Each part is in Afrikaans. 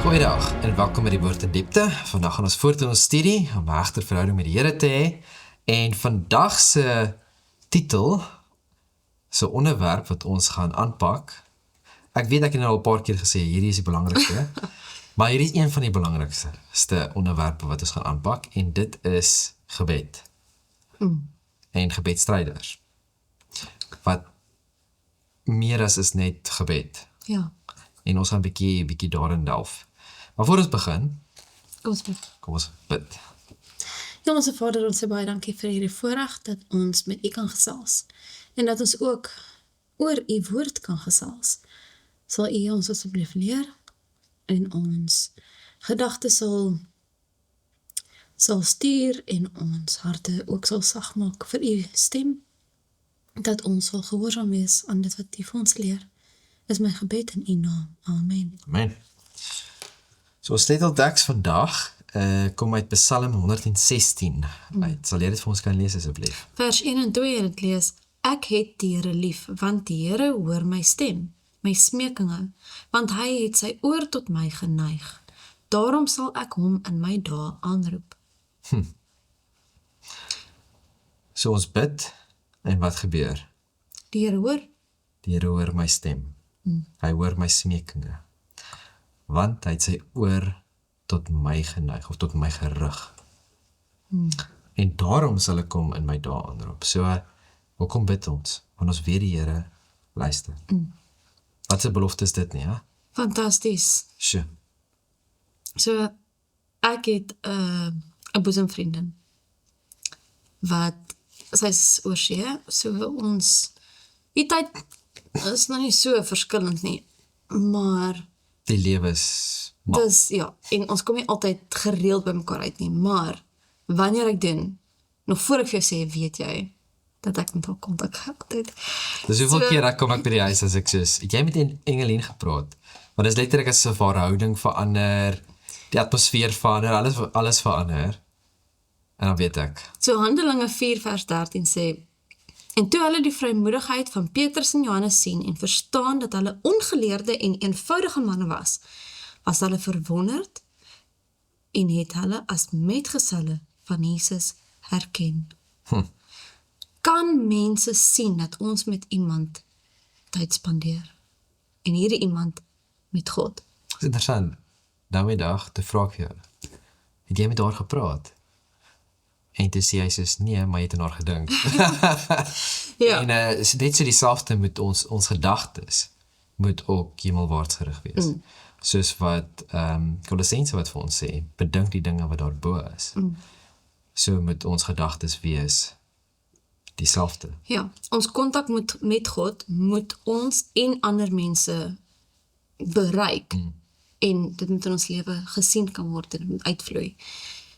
Goeiedag en welkom by die Woord in Diepte. Vandag gaan ons voort in ons studie om 'n regte verhouding met die Here te hê. En vandag se titel, se onderwerp wat ons gaan aanpak. Ek weet ek het nou al 'n paar keer gesê hierdie is die belangrikste, maar hierdie is een van die belangrikste onderwerpe wat ons gaan aanpak en dit is gebed. En gebedstryders. Wat meer as is net gebed. Ja, En ons gaan 'n bietjie daarin delf. Maar voor ons begin, kom ons bid. ja, onze Vader, ons sê baie dankie vir hierdie voorreg dat ons met U kan gesels. En dat ons ook oor U woord kan gesels. Sal U ons asseblief leer en ons gedagtes sal stuur en ons harte ook sal sag maak vir U stem. Dat ons sal gehoorsaam wees aan dit wat U vir ons leer. Is my gebed in U naam. Amen. Amen. So ons titelteks vandag kom uit Psalm 116 uit. Sal jy dit vir ons kan lees asseblief? Vers 1 en 2 het lees, ek het die Here lief, want die Here hoor my stem, my smekinge, want hy het sy oor tot my geneig. Daarom sal ek hom in my dae aanroep. So ons bid en wat gebeur? Die Here hoor, Die Here hoor my stem. Hy hoor my smekinge. Want hy het sy oor tot my geneig of tot my gerig. En daarom sal ek hom in my dae aanroep. So, hoekom bid ons? Want ons weet die Here luister. Wat 'n belofte is dit nie, hè? fantasties. Sjoe. So, ek het 'n boesemvriendin, wat, sy is oorsee, so ons, die tyd is nou nie so verskillend nie, maar Die lewe is dis, ja, en ons kom nie altyd gereeld by mekaar uit nie, maar wanneer ek doen, nog voor ek vir jou sê, weet jy, dat ek met haar kontak gehad het. Dus hoeveel keer kom ek by die huis as ek soos, het jy met Engelien gepraat? Want dit is letterlik as 'n verhouding verander, die atmosfeer verander, alles verander. En dan weet ek. So Handelinge 4 vers 13 sê, en toe hulle die vrymoedigheid van Petrus en Johannes sien en verstaan dat hulle ongeleerde en eenvoudige manne was hulle verwonderd en het hulle as metgeselle van Jesus herken. Kan mense sien dat ons met iemand tyd spandeer? En hierdie iemand met God. Dit is interessant. Nou die dag, te vra ek vir jou, het jy met haar gepraat? En toe sê hy soos, nee, maar jy het aan haar gedink. Ja. En net so dieselfde met ons gedagtes, moet ook hemelwaarts gerig wees. Soos wat Kolossense wat vir ons sê, bedink die dinge wat daarbo is. So moet ons gedagtes wees dieselfde. Ja, ons kontak met God moet ons en ander mense bereik. En dit moet in ons lewe gesien kan word en moet uitvloei.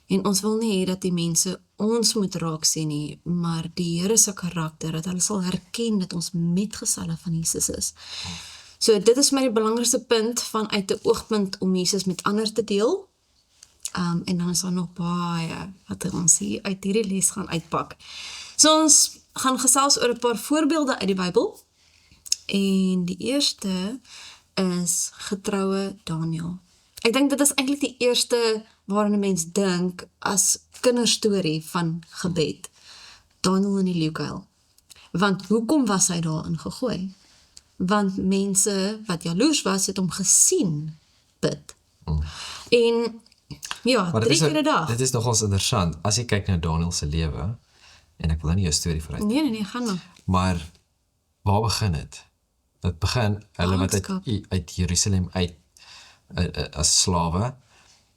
En ons wil nie hê dat die mense ons moet raak sien nie, maar die Here se karakter, dat hulle sal herken dat ons metgeselle van Jesus is. So dit is vir my die belangrikste punt vanuit 'n oogpunt om Jesus met ander te deel. En dan is daar nog baie wat ons hier uit hierdie les gaan uitpak. So ons gaan gesels oor 'n paar voorbeelde uit die Bybel. En die eerste is getroue Daniël. Ek dink dit is eintlik die eerste waarin 'n mens dink as kinderstorie van gebed. Daniël in die leeukuil. Want hoekom was hy daarin gegooi? Want mense wat jaloers was, het hom gesien bid. En ja, Maar 3 keer 'n dag. Dit is nogals interessant, as jy kyk na Daniël se lewe, en ek wil nou nie jou storie vooruit, Nee, gaan maar. maar waar begin het? Dit begin, hulle wat Ballingskap. uit Jerusalem uit, as slawe,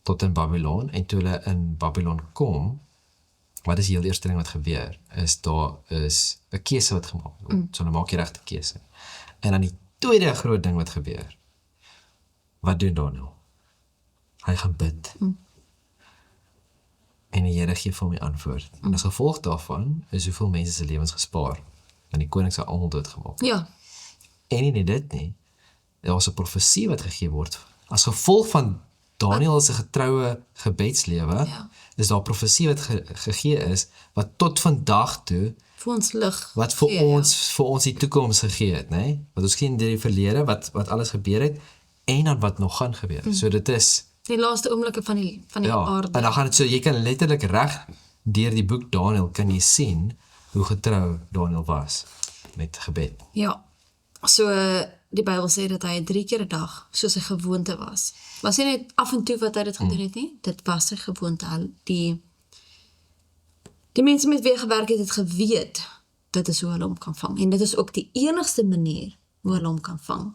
tot in Babylon, en toe hulle in Babylon kom, wat is die heel eerste ding wat gebeur, is daar is 'n keuse wat gemaak word, so hulle maak die regte keuse. En dan die tweede groot ding wat gebeur, wat doen Daniël? Hy gaan bid. En die Here gee vir hom die antwoord. En as gevolg daarvan, is hoeveel mense se lewens gespaar, want die koning sou almal doodgemaak. Ja, En nie dit nie, daar was 'n profesie wat gegee word, as gevolg van Daniël se getroue gebedslewe, Ja. is daar 'n profesie wat gegee is, wat tot vandag toe, vir ons lig. wat vir gee, ons die toekoms gegee het, né? Wat ons sien deur die verlede, wat alles gebeur het, en dan wat nog gaan gebeur. So dit is Die laaste oomblikke van die aarde. en dan gaan dit so, jy kan letterlik reg deur die boek Daniël kan jy sien hoe getrou Daniël was met gebed. Ja, so die Bybel sê dat hy 3 keer 'n dag, soos sy gewoonte was. Was nie net af en toe wat hy dit gedoen het nie, dit was sy gewoonte. Die mense met wie hy gewerk het geweet, dit is hoe hulle hom kan vang. En dit is ook die enigste manier hoe hulle hom kan vang.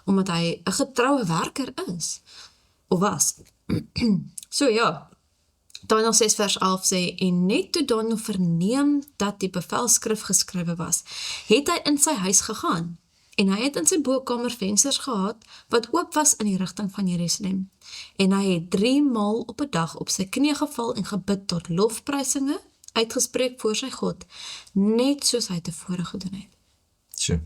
Omdat hy 'n getroue werker is, of was. So ja, Daniël 6 vers 11 sê, en net toe Daniël verneem dat die bevelskrif geskrywe was, het hy in sy huis gegaan, en hy het in sy bokamer vensters gehad, wat oop was in die rigting van Jerusalem. En hy het 3 maal op 'n dag op sy knie geval en gebid tot lofprysinge, uitgespreek voor sy God, net soos hy tevore gedoen het. So.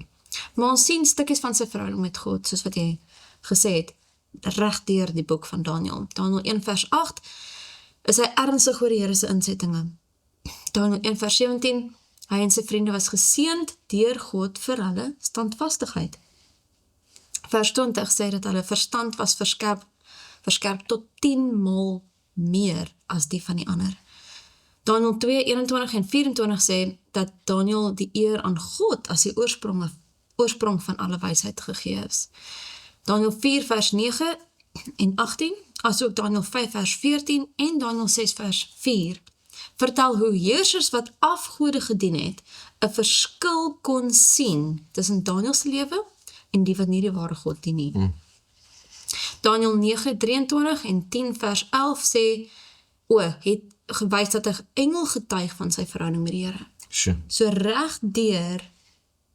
Maar ons sien stukkies van sy verhouding met God, soos wat jy gesê het, reg deur die boek van Daniël. Daniël 1 vers 8, is hy ernstig oor die Here se insettinge. Daniël 1 vers 17, hy en sy vriende was geseënd deur God vir hulle standvastigheid. Vers 20 sê dat hulle verstand was verskerp tot 10 maal meer as die van die ander. Daniël 2, 21 en 24 sê dat Daniël die eer aan God as die oorsprong van alle wysheid gegee is. Daniël 4 vers 9 en 18, asook Daniël 5 vers 14 en Daniël 6 vers 4, vertel hoe heersers wat afgode gedien het, 'n verskil kon sien tussen Daniël se lewe en die wat nie die ware God dien nie. Daniël 9, 23 en 10 vers 11 sê, het gewys dat 'n engel getuig van sy verhouding met die Here. Sure. So reg deur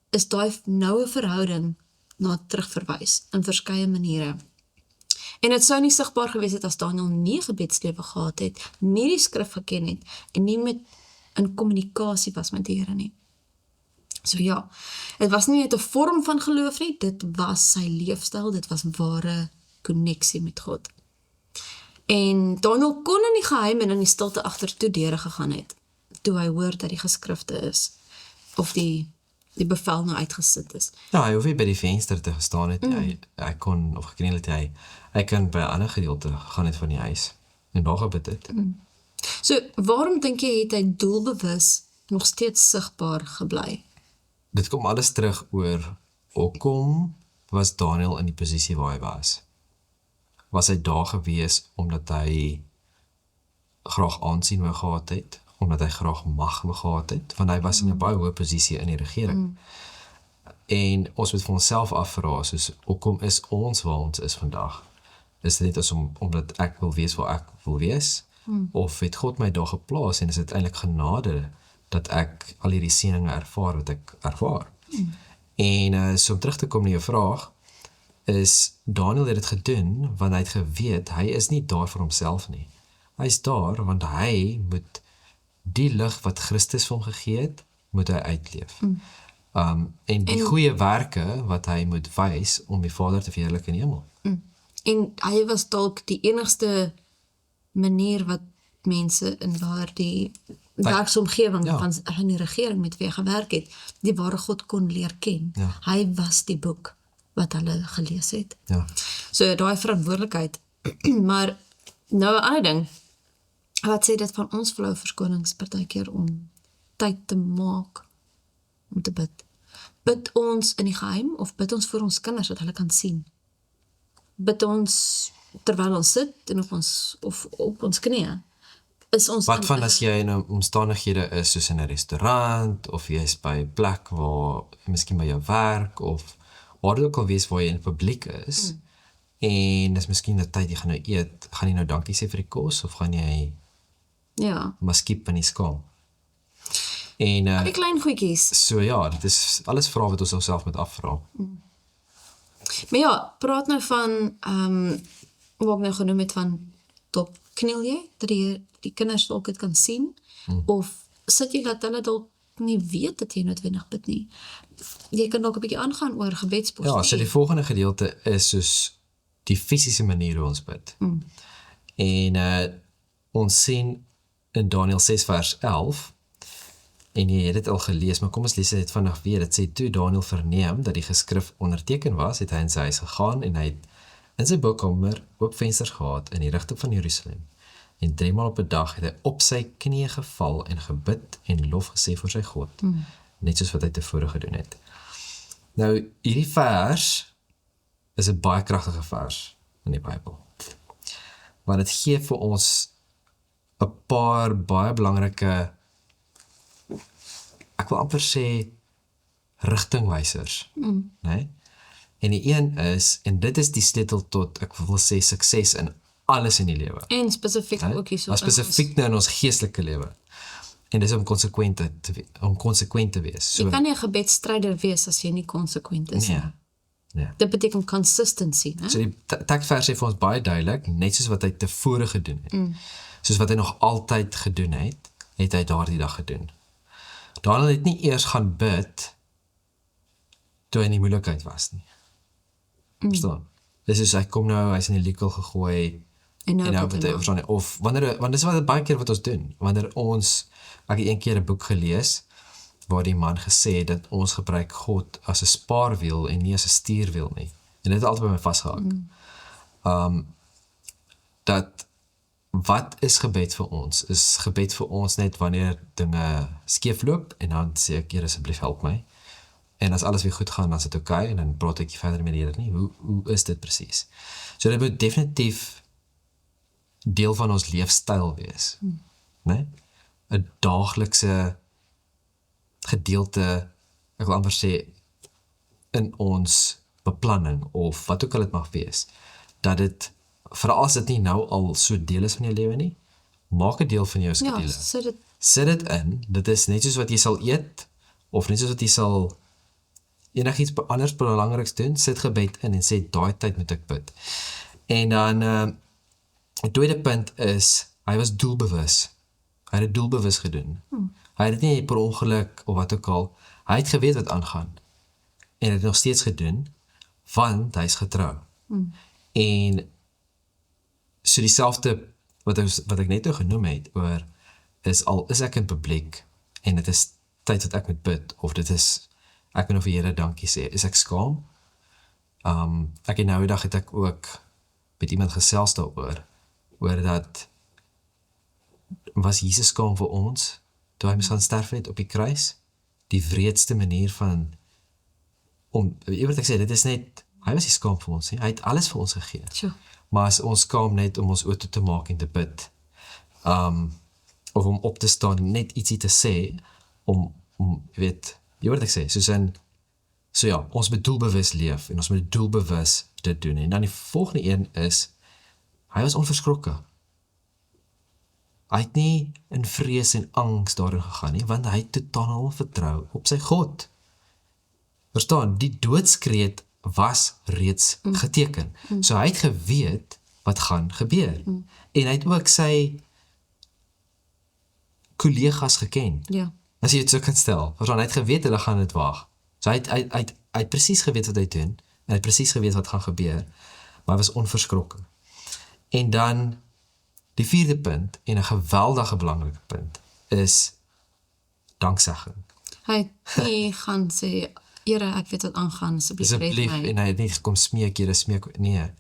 is daai noue verhouding na terugverwys in verskeie maniere. En dit sou nie sigbaar gewees het as Daniël nie 'n gebedslewe gehad het, nie die skrif geken het en nie met in kommunikasie was met die Here nie. So ja, dit was nie net 'n vorm van geloof nie, dit was sy leefstyl, dit was ware koneksie met God. En Daniël kon in die geheim en in die stilte agter toe deure gegaan het, toe hy hoor dat die geskrifte is, of die bevel nou uitgesit is. Ja, hy hoef nie by die venster te gestaan het, hy kon, of gekniel het hy kan by 'n ander gedeelte gaan het van die huis, en daar gebid het. So, waarom dink jy het hy doelbewus nog steeds sigbaar gebly? Dit kom alles terug oor, hoekom was Daniël in die posisie waar hy was? Was hy daar gewees omdat hy graag aansien wou gehad het, omdat hy graag mag wou gehad het, want hy was in 'n baie hoë posisie in die regering. En ons moet vir onsself afvra, soos, hoekom is ons waar ons is vandag? Is dit net omdat ek wil wees waar ek wil wees? Of het God my daar geplaas en is dit eintlik genade dat ek al hierdie seëninge ervaar wat ek ervaar? En so om terug te kom na jou vraag, is Daniël het dit gedoen, want hy het geweet, hy is nie daar vir homself nie. Hy is daar, want hy moet die lig wat Christus vir hom gegee het, moet hy uitleef. En die goeie werke wat hy moet wys om die Vader te verheerlik in die hemel. En hy was dalk die enigste manier wat mense in daardie werksomgewing van die regering met wie hy gewerk het, die ware God kon leer ken. Ja. Hy was die boek wat hulle gelees het. Ja. So daai verantwoordelikheid. Maar nou 'n ander ding, wat sê dit van ons flou verskonings partykeer om tyd te maak om te bid? Bid ons in die geheim of bid ons vir ons kinders dat hulle kan sien? Bid ons terwyl ons sit en op ons knieë? Is ons Wat van as jy in 'n omstandighede is soos in 'n restaurant, of jy is by 'n plek waar, miskien by jou werk, of waar dit ook al wees waar jy in publiek is, en dis miskien 'n tyd jy gaan nou eet, gaan jy nou dankie sê vir die kos, of gaan jy maar skiep in die skaal? En die klein goedjies. so ja, dit is alles vrae wat ons onsself moet afvra. Maar ja, praat nou van, wat ek nou genoem het van, top kniel jy, dat die kinders dalk dit kan sien, of sit jy dat hulle dalk nie weet dat jy noodwendig bid nie. Jy kan dalk 'n bietjie aangaan oor gebedsposture. Ja, so die volgende gedeelte is soos die fisiese manier hoe ons bid. En ons sien in Daniël 6 vers 11, en jy het dit al gelees, maar kom ons lees dit vandag weer. Dit sê, toe Daniël verneem dat die geskrif onderteken was, het hy in sy huis gegaan en hy het in sy boukamer oop vensters gehad in die rigting van Jerusalem. En 3 maal op 'n dag het hy op sy knieë geval en gebid en lof gesê vir sy God, net soos wat hy tevore gedoen het. Nou, hierdie vers is 'n baie kragtige vers in die Bybel. Want dit gee vir ons 'n paar baie belangrike, ek wil amper sê, rigtingwysers, né? En die een is, en dit is die sleutel tot, ek wil sê, sukses in alles in die lewe. En spesifiek ook hierso. Maar spesifiek nou in ons geestelike lewe. En dis om konsekwent te wees. Jy kan nie 'n gebedsstryder wees as jy nie konsekwent is nie. Nee. Dit beteken consistency, né? So die teksvers sê vir ons baie duidelik, net soos wat hy tevore gedoen het. Soos wat hy nog altyd gedoen het, het hy daardie dag gedoen. Daniel het nie eers gaan bid toe hy in die moeilikheid was nie. Verstaan? Dis is, hy kom nou, hy's in die lekel gegooi, En nou bid hy, verstaan jy? Of want dis wat baie keer wat ons doen, wanneer ek het een keer 'n boek gelees, waar die man gesê het dat ons gebruik God as 'n spaarwiel en nie as 'n stuurwiel nie. En dit het altyd by my vasgehak. Dat wat is gebed vir ons? Is gebed vir ons net wanneer dinge skeefloop en dan sê ek, Here, asseblief help my. En as alles weer goed gaan, dan is dit oké, en dan praat ek verder met die Here nie. Hoe is dit presies? So dit moet definitief deel van ons leefstyl wees. Né? 'n daaglikse gedeelte, ek wil amper sê, in ons beplanning, of wat ook al dit mag wees, dat dit, veral as dit nie nou al so deel is van jou lewe nie, maak 'n deel van jou skedule. Ja, Sit dit in, dit is net soos wat jy sal eet, of net soos wat jy sal enigiets anders belangriks doen, sit gebed in en sê, daai tyd moet ek bid. En dan, die tweede punt is, hy was doelbewus. Hy het dit doelbewus gedoen. Hy het dit nie per ongeluk of wat ook al, hy het geweet wat aangaan. En het nog steeds gedoen, want hy is getrou. En so dieselfde wat ek net nou genoem het, oor is, al is ek in publiek, en dit is tyd wat ek moet bid, of dit is, ek moet nou vir Here dankie sê, is ek skaam? Ek het nou die dag het ek ook met iemand gesels daaroor, oor dat, was Jesus skaam vir ons, toe hy moes gaan sterf het op die kruis, die wreedste manier van, jy wat ek sê, dit is net, hy was nie skaam vir ons nie, hy het alles vir ons gegee, Sure. maar as ons skaam net om ons oor toe te maak en te bid, of om op te staan, net ietsie te sê, om jy wat ek sê, so ja, ons moet doelbewus leef, en ons moet doelbewus dit doen, en dan die volgende een is, hy was onverskrokke. Hy het nie in vrees en angs daarin gegaan nie, want hy het totaal vertrou op sy God. Verstaan, die doodskreet was reeds geteken. So hy het geweet wat gaan gebeur. En hy het ook sy kollegas geken. Ja. As jy het so kan stel. Verstaan, hy het geweet hulle gaan dit waag. So hy het presies geweet wat hy doen, en hy het presies geweet wat gaan gebeur, maar hy was onverskrokke. En dan, die vierde punt, en 'n geweldige belangrike punt, is danksegging. Hy het nie gaan sê, Here, ek weet wat aangaan, asseblief red Asseblief, my. en hy het nie gekom smeek, Here smeek, nee.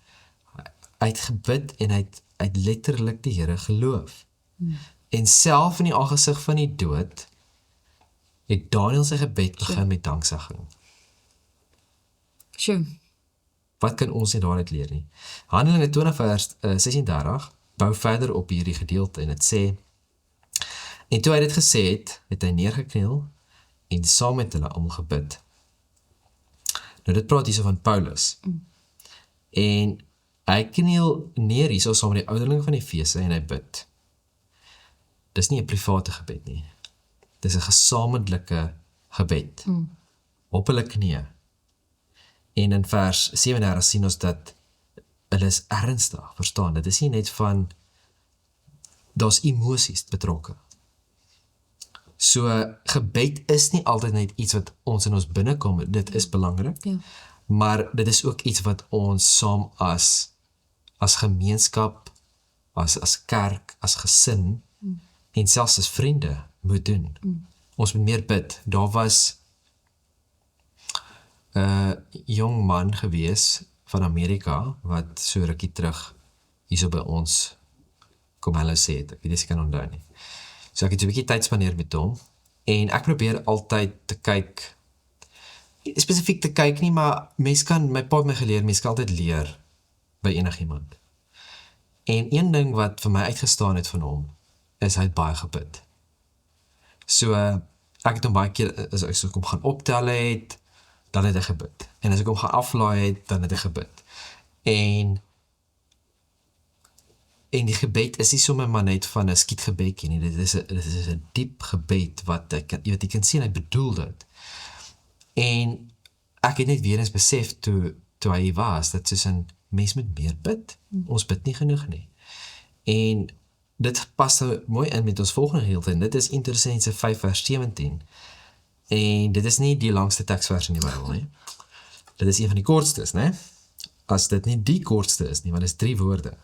Hy het gebid, en hy het letterlik die Here geloof. En self in die aangesig van die dood, het Daniel sy gebed begin met danksegging. Sure. Wat kan ons nie daaruit leer nie? Handelinge 20 vers 36 bou verder op hierdie gedeelte en het sê, en toe hy dit gesê het hy neergekniel en saam met hulle almal gebid. Nou dit praat hierso van Paulus. En hy kniel neer hierso saam met die ouderlinge van Efese en hy bid. Dis nie 'n private gebed nie. Dis 'n gesamentlike gebed. Op hulle knieë. En in vers 37 sien ons dat hulle is ernstig, verstaan, dit is nie net van, daar's emosies betrokke. So, gebed is nie altyd net iets wat ons in ons binnekom, dit is belangrik, Ja. maar dit is ook iets wat ons saam as gemeenskap, as kerk, as gesin, en selfs as vriende moet doen. Ons moet meer bid. Daar was 'n jong man gewees van Amerika, wat so rukkie terug hierso by ons kom hallo sê het. Ek weet nie as ek kan onthou nie. So ek het so 'n bietjie tyd spandeer met hom, en ek probeer altyd te kyk, spesifiek te kyk nie, maar my pa het my geleer, mens kan altyd leer by enigiemand. En een ding wat vir my uitgestaan het van hom, is hy het baie gebid. So, ek het hom baie keer, as ek hom gaan optel het, dan het hy gebid. En as ek hom gaan aflaai het, dan het hy gebid. En die gebed is nie sommer maar net van 'n skietgebedjie nie, dit is 'n diep gebed, wat jy kan sien, hy bedoel dit. En ek het net weer eens besef, toe hy was, dat soos 'n mens moet meer bid, ons bid nie genoeg nie. En dit pas nou mooi in met ons volgende gedeelte, en dit is 1 Tessalonisense 5 vers 17, en dit is nie die langste teksvers in die Bybel nie, dit is een van die kortstes, né? As dit nie die kortste is nie, want dit is 3 woorde,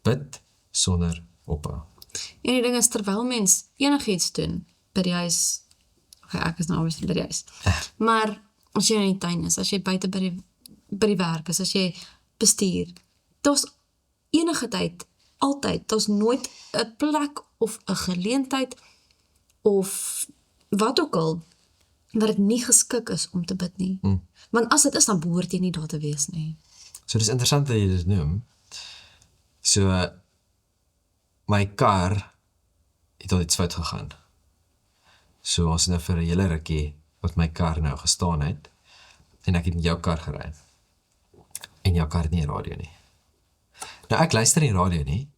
bid sonder ophou. En die ding is, terwyl mens enigiets doen, by die huis, ek is nou obviously by die huis, maar as jy in die tuin is, as jy buite by die werk is, as jy bestuur, daar's enige tyd, altyd, daar's nooit 'n plek of 'n geleentheid of wat ook al, wat dit nie geskik is om te bid nie. Want as dit is, dan behoort jy nie daar te wees nie. So dis interessant dat jy dit noem. So, my kar het al iets fout gegaan. So ons het nou vir 'n hele rukkie wat my kar nou gestaan het, en ek het in jou kar gery. En jou kar het nie 'n radio nie. Nou ek luister nie radio nie,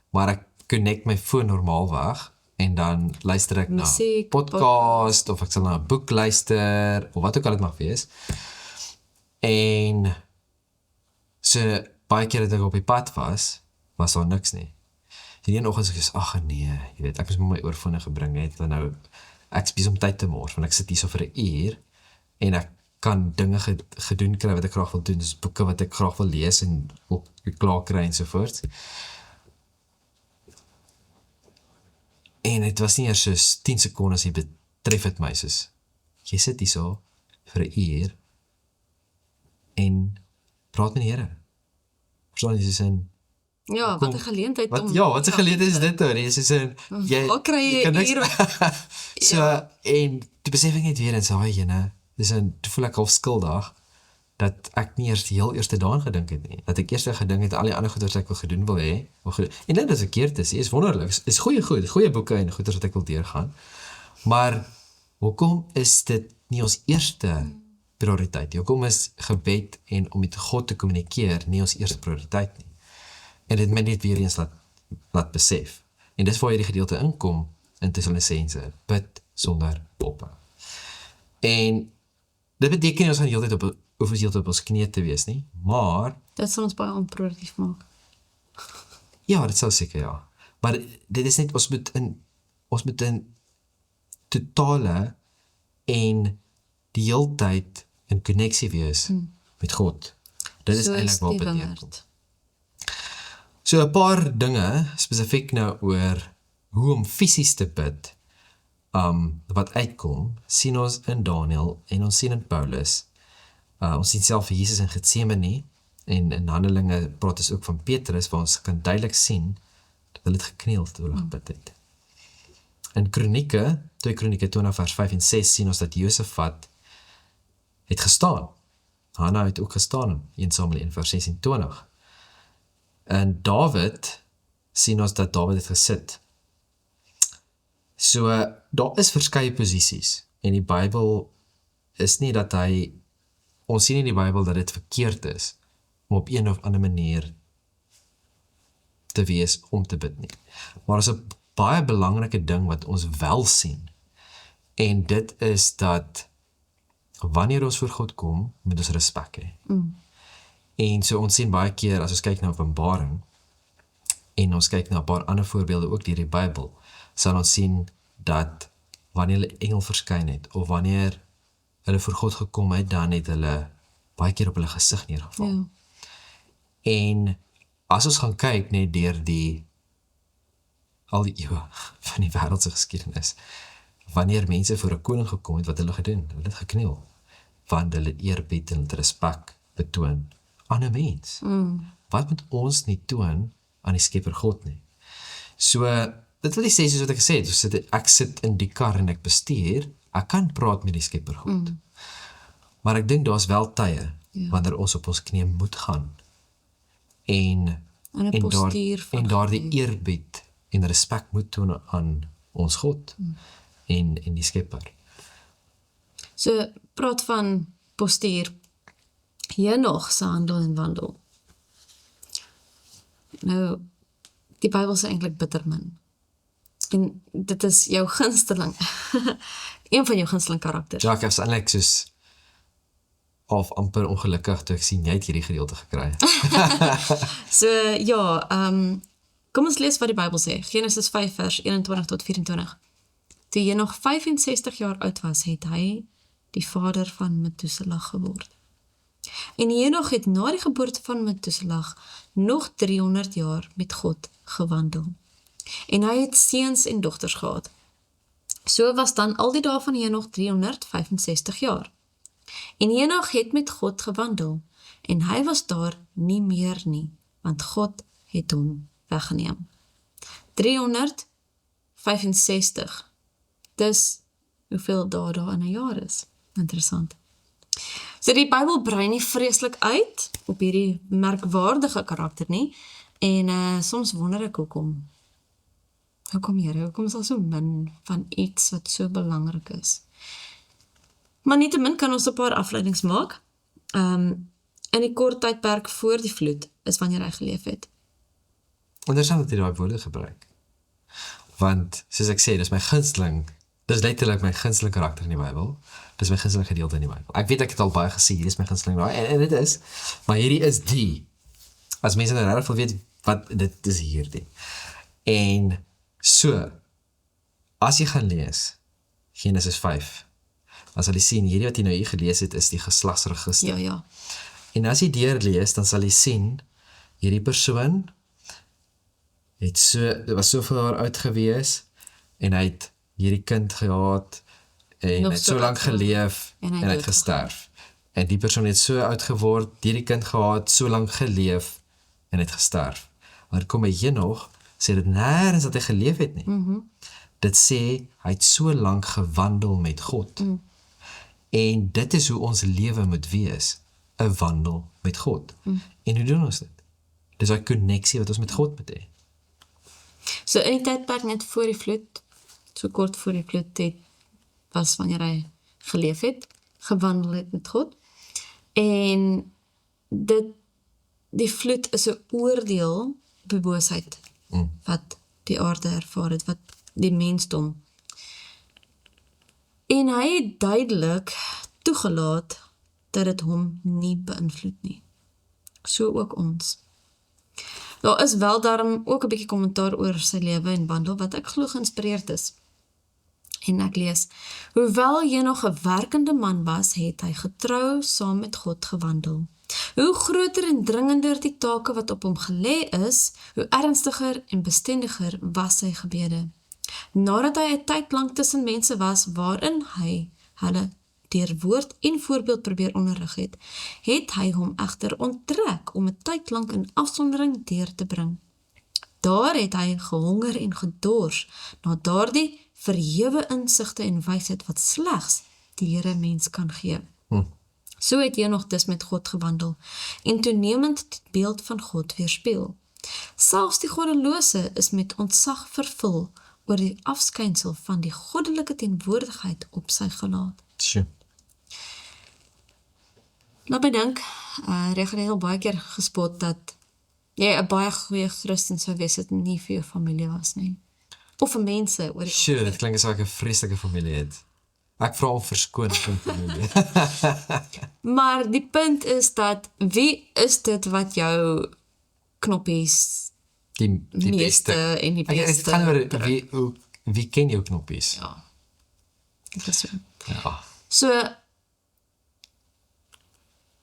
maar ek connect my foon normaalweg, en dan luister ek Musiek, na podcast, of ek sal na 'n boek luister, of wat ook al dit mag wees. En so baie keer dat ek op die pad was daar niks nie. Die een oggend sê ek, ag nee, jy weet, ek moes my oorfone gebring het, en nou, ek is besig om tyd te mors, want ek sit hier so vir 'n uur, en ek kan dinge gedoen kry wat ek graag wil doen, dus boeke wat ek graag wil lees, en ook klaar kry, en sovoorts. En het was nie eers soos 10 sekondes, jy betref het my, soos, jy sit hier so, vir 'n uur, en praat met die Here. Verstaan jy, soos in, Ja, wat 'n geleentheid om... wat 'n geleentheid is dit hoor, soos in, Waar kry jy kan niks, hier? so, en die besef ek net weer, en sê, toe voel ek half skuldig, dat ek nie eers die heel eerste daan gedink het nie, dat ek eers gedink het, al die ander goeders ek wil gedoen wil hê, en dit is verkeerd is wonderlik, is goeie boeke en goeders wat ek wil deurgaan, maar, hoekom is dit nie ons eerste prioriteit nie? Hoekom is gebed en om met God te kommunikeer nie ons eerste prioriteit nie? En dit my net weer eens laat besef. En dis waar jy die gedeelte inkom, in Tessalonisense, bid sonder ophou. En dit beteken nie ons gaan heeltyd op ons knieë te wees nie, maar Dit sal ons baie onproduktief maak. ja, dit sal seker ja. Maar dit is net, ons moet in totale en die heeltyd in konneksie wees met God. Dit is eintlik wat dit neerkom. So 'n paar dinge spesifiek nou oor hoe om fisies te bid, wat uitkom, sien ons in Daniël en ons sien in Paulus. Ons sien self vir Jesus in Getsemane, en in Handelinge praat ons ook van Petrus, waar ons kan duidelik sien dat hulle het gekniel toe hulle gebid het. In Kronieke, 2 Kronieke 20 vers 5 en 6 sien ons dat Josafat het gestaan. Hanna het ook gestaan, 1 Samuel 1 vers 26. En Dawid, sien ons dat Dawid het gesit. So, daar is verskeie posisies, en die Bybel is nie dat ons sien in die Bybel dat dit verkeerd is, om op een of ander manier te wees om te bid nie. Maar is 'n baie belangrike ding wat ons wel sien, en dit is dat, wanneer ons voor God kom, moet ons respek hê. En so ons sien baie keer, as ons kyk na Openbaring, en ons kyk na 'n paar ander voorbeelde ook deur die Bybel, sal ons sien dat wanneer hulle engel verskyn het, of wanneer hulle voor God gekom het, dan het hulle baie keer op hulle gesig neergeval. Ja. En as ons gaan kyk net deur al die eeue van die wêreldse geskiedenis, wanneer mense voor 'n koning gekom het, wat hulle gedoen? Hulle het gekniel, want hulle eerbied en respek betoon aan 'n mens? Wat moet ons nie toon aan die Skepper God nie? So, dit wil nie sê soos wat ek gesê het, so ek sit in die kar en ek bestuur, ek kan praat met die Skepper God. Maar ek dink daar's wel tye, wanneer ons op ons knieë moet gaan, en daar die eerbied en respek moet toon aan ons God, en die Skepper. So, praat van postuur, Henog se handel en wandel. Nou, die Bybel sê eintlik bitter min. En dit is jou gunsteling, een van jou gunsteling karakters. Ja, ek was eintlik soos amper ongelukkig toe ek sien, jy het hierdie gedeelte gekry. So, ja, kom ons lees wat die Bybel sê, Genesis 5 vers 21 tot 24. Toe jy nog 65 jaar oud was, het hy die vader van Methuselah geword. En Henog het na die geboorte van Methuselah nog 300 jaar met God gewandel. En hy het seuns en dogters gehad. So was dan al die dae van Henog 365 jaar. En Henog het met God gewandel, en hy was daar nie meer nie, want God het hom weggeneem. 365. Dis hoeveel dae daar in 'n jaar is. Interessant. So die Bybel brei nie vreeslik uit op hierdie merkwaardige karakter nie, en soms wonder ek hoekom. Here, hoekom is daar so min van iets wat so belangrik is? Maar nietemin kan ons 'n paar afleidings maak. In die kort tydperk voor die vloed is wanneer hy geleef het. Interessant dat jy daai woorde gebruik. Want, soos ek sê, dis my gunsteling, dis letterlik my gunsteling karakter in die Bybel. Dis my gunsteling gedeelte in die Bybel. Ek weet ek het al baie gesê, hier is my gunsteling daai, en dit is, maar hierdie is die. As mense nou regtig wil weet wat dit is hierdie. En so, as jy gaan lees Genesis 5, dan sal jy sien, hierdie wat jy nou hier gelees het, is die geslagsregister. Ja. En as jy deurlees, dan sal jy sien, hierdie persoon was soveel jaar oud gewees, en hy het hierdie kind gehad, en hy het so lang geleef, en hy het gesterf. En die persoon het so oud geword, hierdie kind gehad, so lang geleef, en het gesterf. Maar kom by Henog, sê dit nêrens dat hy geleef het nie. Dit sê, hy het so lang gewandel met God. En dit is hoe ons lewe moet wees, 'n wandel met God. En hoe doen ons dit? Dis daai koneksie wat ons met God moet hê. So in die tydperk net voor die vloed, so kort voor die vloed was wanneer hy geleef het, gewandel het met God. En die vloed is 'n oordeel op die boosheid wat die aarde ervaar het, wat die mensdom. En hy het duidelik toegelaat dat dit hom nie beïnvloed nie. So ook ons. Daar is wel daarom ook 'n bietjie kommentaar oor sy lewe en wandel wat ek glo geïnspireerd is. En ek lees, hoewel Henog 'n werkende man was, het hy getrou saam met God gewandel. Hoe groter en dringender die take wat op hom gelê is, hoe ernstiger en bestendiger was sy gebede. Nadat hy 'n tyd lank tussen mense was waarin hy hulle deur woord en voorbeeld probeer onderrig het, het hy hom egter onttrek om 'n tyd lank in afsondering deur te bring. Daar het hy gehonger en gedors na daardie verhewe insigte en wysheid wat slegs die Here mens kan gee. So het Henog dus met God gewandel en toenemend die beeld van God weerspieël. Selfs die goddelose is met ontzag vervul oor die afskynsel van die goddelike teenwoordigheid op sy gelaat. Sjoe. Laat my dink, Regan het al baie keer gespot dat jy 'n baie goeie Christen sou wees het nie vir jou familie was nie. Of vir mense oor die Sjoe, dit klink asof ek 'n vreeslike familie het. Ek vra om verskoning van familie. Maar die punt is dat, wie is dit wat jou knoppies Die meeste beste. en die Dit beste gaan oor druk? wie ken jou knoppies? Ja, dit is so. Ja. So,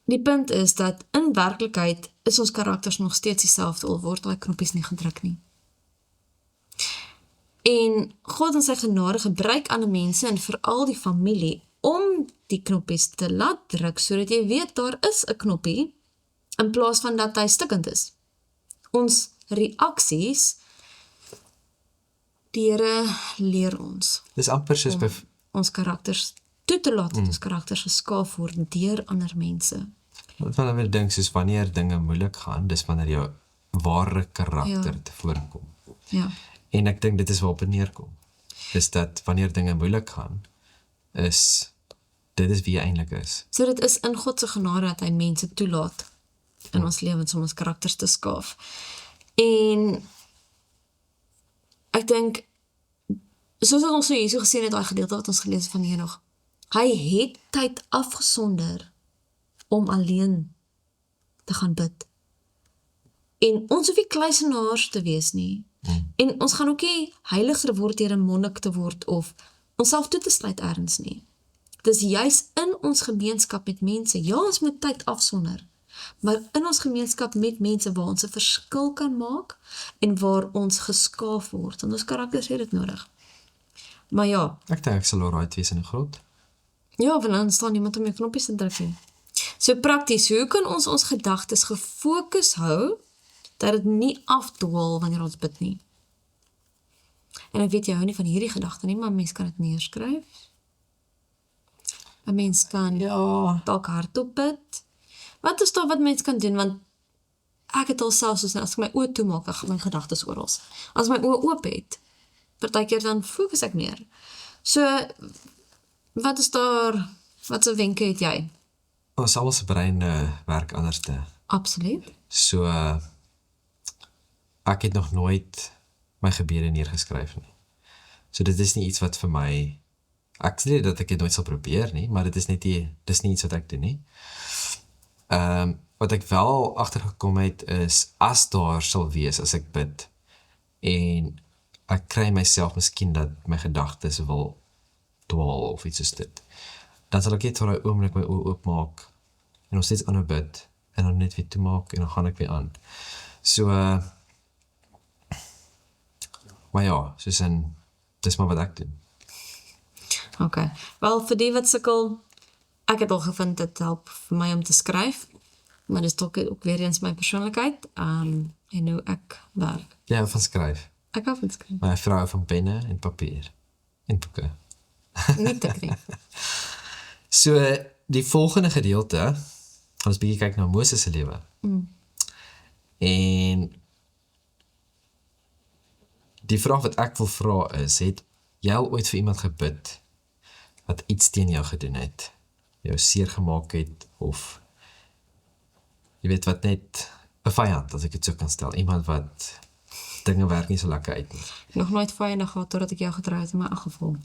die punt is dat in werklikheid is ons karakters nog steeds dieselfde, al word daai knoppies nie gedruk nie. En God in sy genade gebruik ander mense en veral die familie om die knoppies te laat druk, sodat jy weet daar is 'n knoppie in plaas van dat hy stikkend is. Ons reaksies, die Here leer ons Dis amper soos by ons karakters toe te laat dat ons karakters geskaaf word deur ander mense. wat van weer dink soos wanneer dinge moeilik gaan, dis wanneer jou ware karakter Ja. tevore kom. Ja, En ek dink dit is waarop het neerkom. Dis dat wanneer dinge moeilik gaan, dit is wie jy eintlik is. so dit is in God se genade dat hy mense toelaat in ons lewens om ons karakters te skaaf. En ek dink, soos wat ons so hierso gesien het, daai gedeelte wat ons gelees het van Henog, hy het tyd afgesonder om alleen te gaan bid. En ons hoef nie kluisenaars te wees nie. En ons gaan ook nie heiliger word deur 'n monnik te word of onsself toe te sluit ergens nie. Dis juis in ons gemeenskap met mense, ja, ons moet tyd afsonder, maar in ons gemeenskap met mense waar ons 'n verskil kan maak en waar ons geskaaf word, want ons karakters het dit nodig. Maar ja, Ek dink ek sal alright wees in 'n grot. ja, want dan staan niemand om jou knoppies te druk nie. So prakties, hoe kan ons gedagtes gefokus hou, dat dit nie afdwaal wanneer ons bid nie? En ek weet jy hou nie van hierdie gedagte nie, maar mens kan dit neerskryf. 'n Mens kan Ja, dalk hardop bid. Wat is daar wat mens kan doen? Want ek het al selfs soos as ek my oë toemaak, dan gaan my gedagtes oral. As my oë oop het, partykeer dan fokus ek meer. So, wat is daar, wat se wenke het jy? ons almal se brein werk anderste. Absoluut. So, ek het nog nooit my gebede neergeskryf nie. So dit is nie iets wat vir my, ek sê nie dat ek dit nooit sal probeer nie, maar dit is nie iets wat ek doen nie. Wat ek wel agtergekom het is, as daar sal wees, as ek bid, en ek kry myself miskien dat my gedagtes wil dwaal of iets soos dit, dan sal ek net vir 'n oomblik my oë oopmaak en nog steeds aanhou bid en dan net weer toemaak en dan gaan ek weer aan. So, maar ja, dis maar wat ek doen. Okay. Wel, vir die wat sukkel, ek het al gevind dit help vir my om te skryf, maar dis ook weer eens my persoonlikheid, en hoe ek werk. Ja, van skryf. Ek hou van skryf. My vrou van penne en papier en boeke. Nie tik nie. So, die volgende gedeelte, gaan ons bietjie kyk na Moses se lewe. En die vraag wat ek wil vra is, het jy al ooit vir iemand gebid wat iets teen jou gedoen het, jou seer gemaak het, of jy weet wat, net 'n vyand, as ek dit so kan stel, iemand wat dinge werk nie so lekker uit nie. Nog nooit vyande gehad totdat ek jou getrou het in my geval.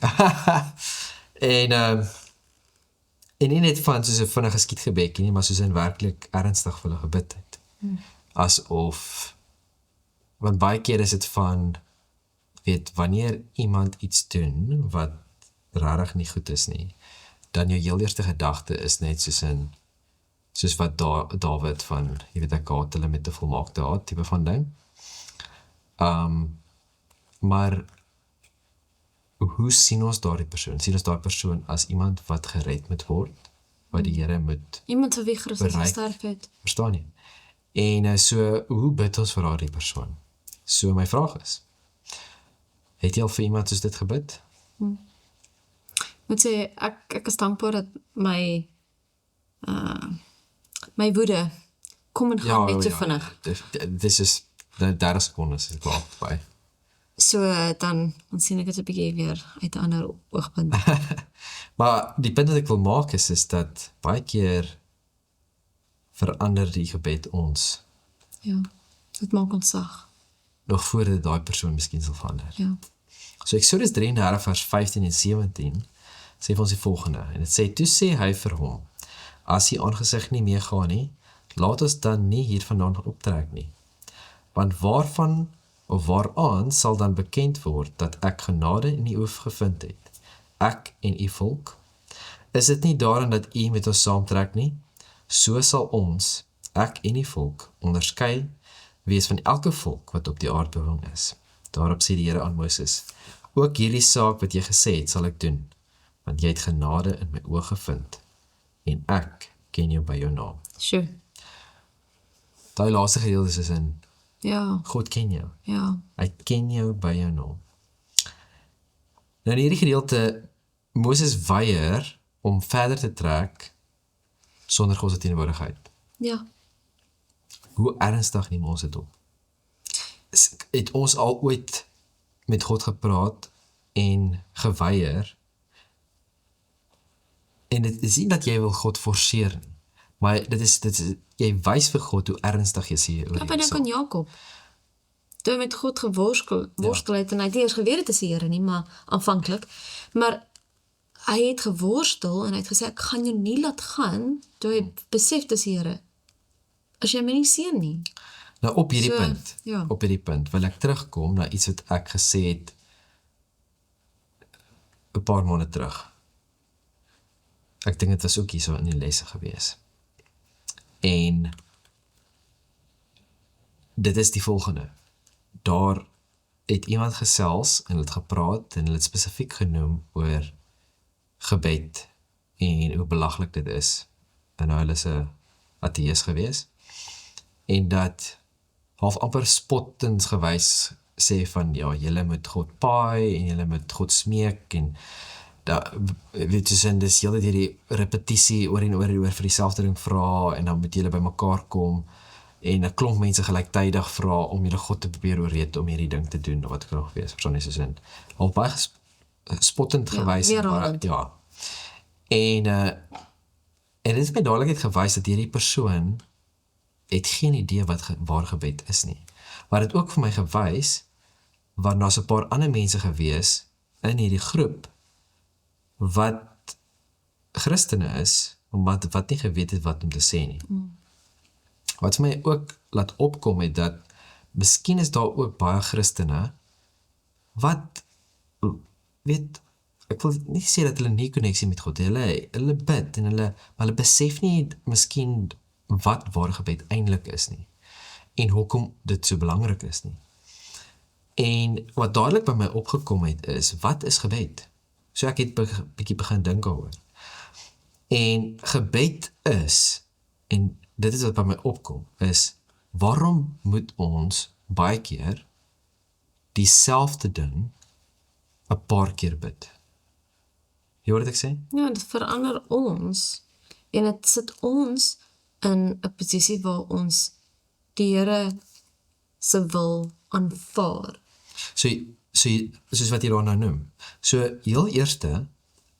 En nie net van soos 'n vinnige skietgebedjie nie, maar soos 'n werklik ernstig vir hulle gebid het. Asof, want baie keer is dit van, weet, wanneer iemand iets doen wat regtig nie goed is nie, dan jou heel eerste gedagte is net soos wat Dawid van, jy weet, ek haat hulle met 'n volmaakte haat, tipe van ding. Maar hoe sien ons daardie persoon? Sien ons daardie persoon as iemand wat gered moet word, wat die Here moet, Iemand vir wie Christus Bereik. gesterf het. verstaan jy? En so, hoe bid ons vir daardie persoon? So my vraag is, het jy al vir iemand soos dit gebid? Moet sê, ek is dankbaar dat my woede kom en gaan net so vinnig. Dis is, 30 sekondes is klaar by. So dan sien ek dit 'n bietjie weer uit 'n ander oogpunt. Maar die punt wat ek wil maak is dat baie keer verander die gebed ons, Ja, dit maak ons sag. nog voordat daai persoon miskien sal verander. Ja. So Eksodus 33 vers 15 en 17 sê vir ons die volgende, en dit sê, toe sê hy vir hom, as die aangesig nie meegaan nie, laat ons dan nie hiervandaan optrek nie. Want waarvan of waaraan sal dan bekend word dat ek genade in u hof gevind het, ek en u volk? Is dit nie daarin dat u met ons saamtrek nie? So sal ons, ek en die volk, onderskei wees van elke volk wat op die aardbewing is. Daarop sê die Here aan Moses, ook hierdie saak wat jy gesê het, sal ek doen, want jy het genade in my oë gevind, en ek ken jou by jou naam. Sure. Daai laaste gedeelte is in, Ja, God ken jou. ja. Hy ken jou by jou naam. Nou in hierdie gedeelte, Moses weier om verder te trek sonder God se teenwoordigheid. Ja. Hoe ernstig neem ons dit op? Het ons al ooit met God gepraat en geweier? En dit is nie dat jy wil God forceer nie, maar dit is jy wys vir God hoe ernstig jy is hier oor Ja, maar hierdie dink aan saak. Jakob. Toe hy met God geworstel het en hy het nie eers geweet dit is die Here nie, maar aanvanklik. Maar hy het geworstel en hy het gesê ek gaan jou nie laat gaan toe hy besef dit is die Here. As jy my nie seën nie. Nou op hierdie So, punt, ja. op hierdie punt wil ek terugkom na iets wat ek gesê het 'n paar maande terug. Ek dink dit was ook hierso in die lesse gewees. En dit is die volgende. Daar het iemand gesels en het gepraat en hulle het spesifiek genoem oor gebed en hoe belaglik dit is. En nou hulle is 'n ateïs gewees. En dat half amper spottends gewys sê van ja, julle moet God paai en julle moet God smeek en weet jy sin dis hele hierdie repetisie oor en oor vir dieselfde ding vra en dan moet julle bymekaar kom en 'n klomp mense gelyktydig vra om julle God te probeer oorreed om hierdie ding te doen of wat ook al gewees verstaan jy sin al baie spottend gewys weerhalend. ja en dit het my dadelik gewys dat hierdie persoon het geen idee waar gebed is nie. Maar het ook vir my gewys, want daar's 'n paar ander mense gewees in hierdie groep, wat Christene is, wat nie geweet het wat om te sê nie. Wat vir my ook laat opkom het dat, miskien is daar ook baie Christene, wat, weet, ek wil nie sê dat hulle nie koneksie met God, hulle bid, en maar hulle besef nie, miskien, wat ware gebed eintlik is nie en hoekom dit so belangrik is nie. En wat dadelik by my opgekom het is, wat is gebed? So ek het bietjie begin dink daaroor. En gebed is, en dit is wat by my opkom, is waarom moet ons baie keer dieselfde ding 'n paar keer bid? Jy hoor wat ek sê? Ja, dit verander ons en dit sit ons in 'n posisie waar ons die Here se wil aanvaar. So soos wat jy daar nou noem. So heel eerste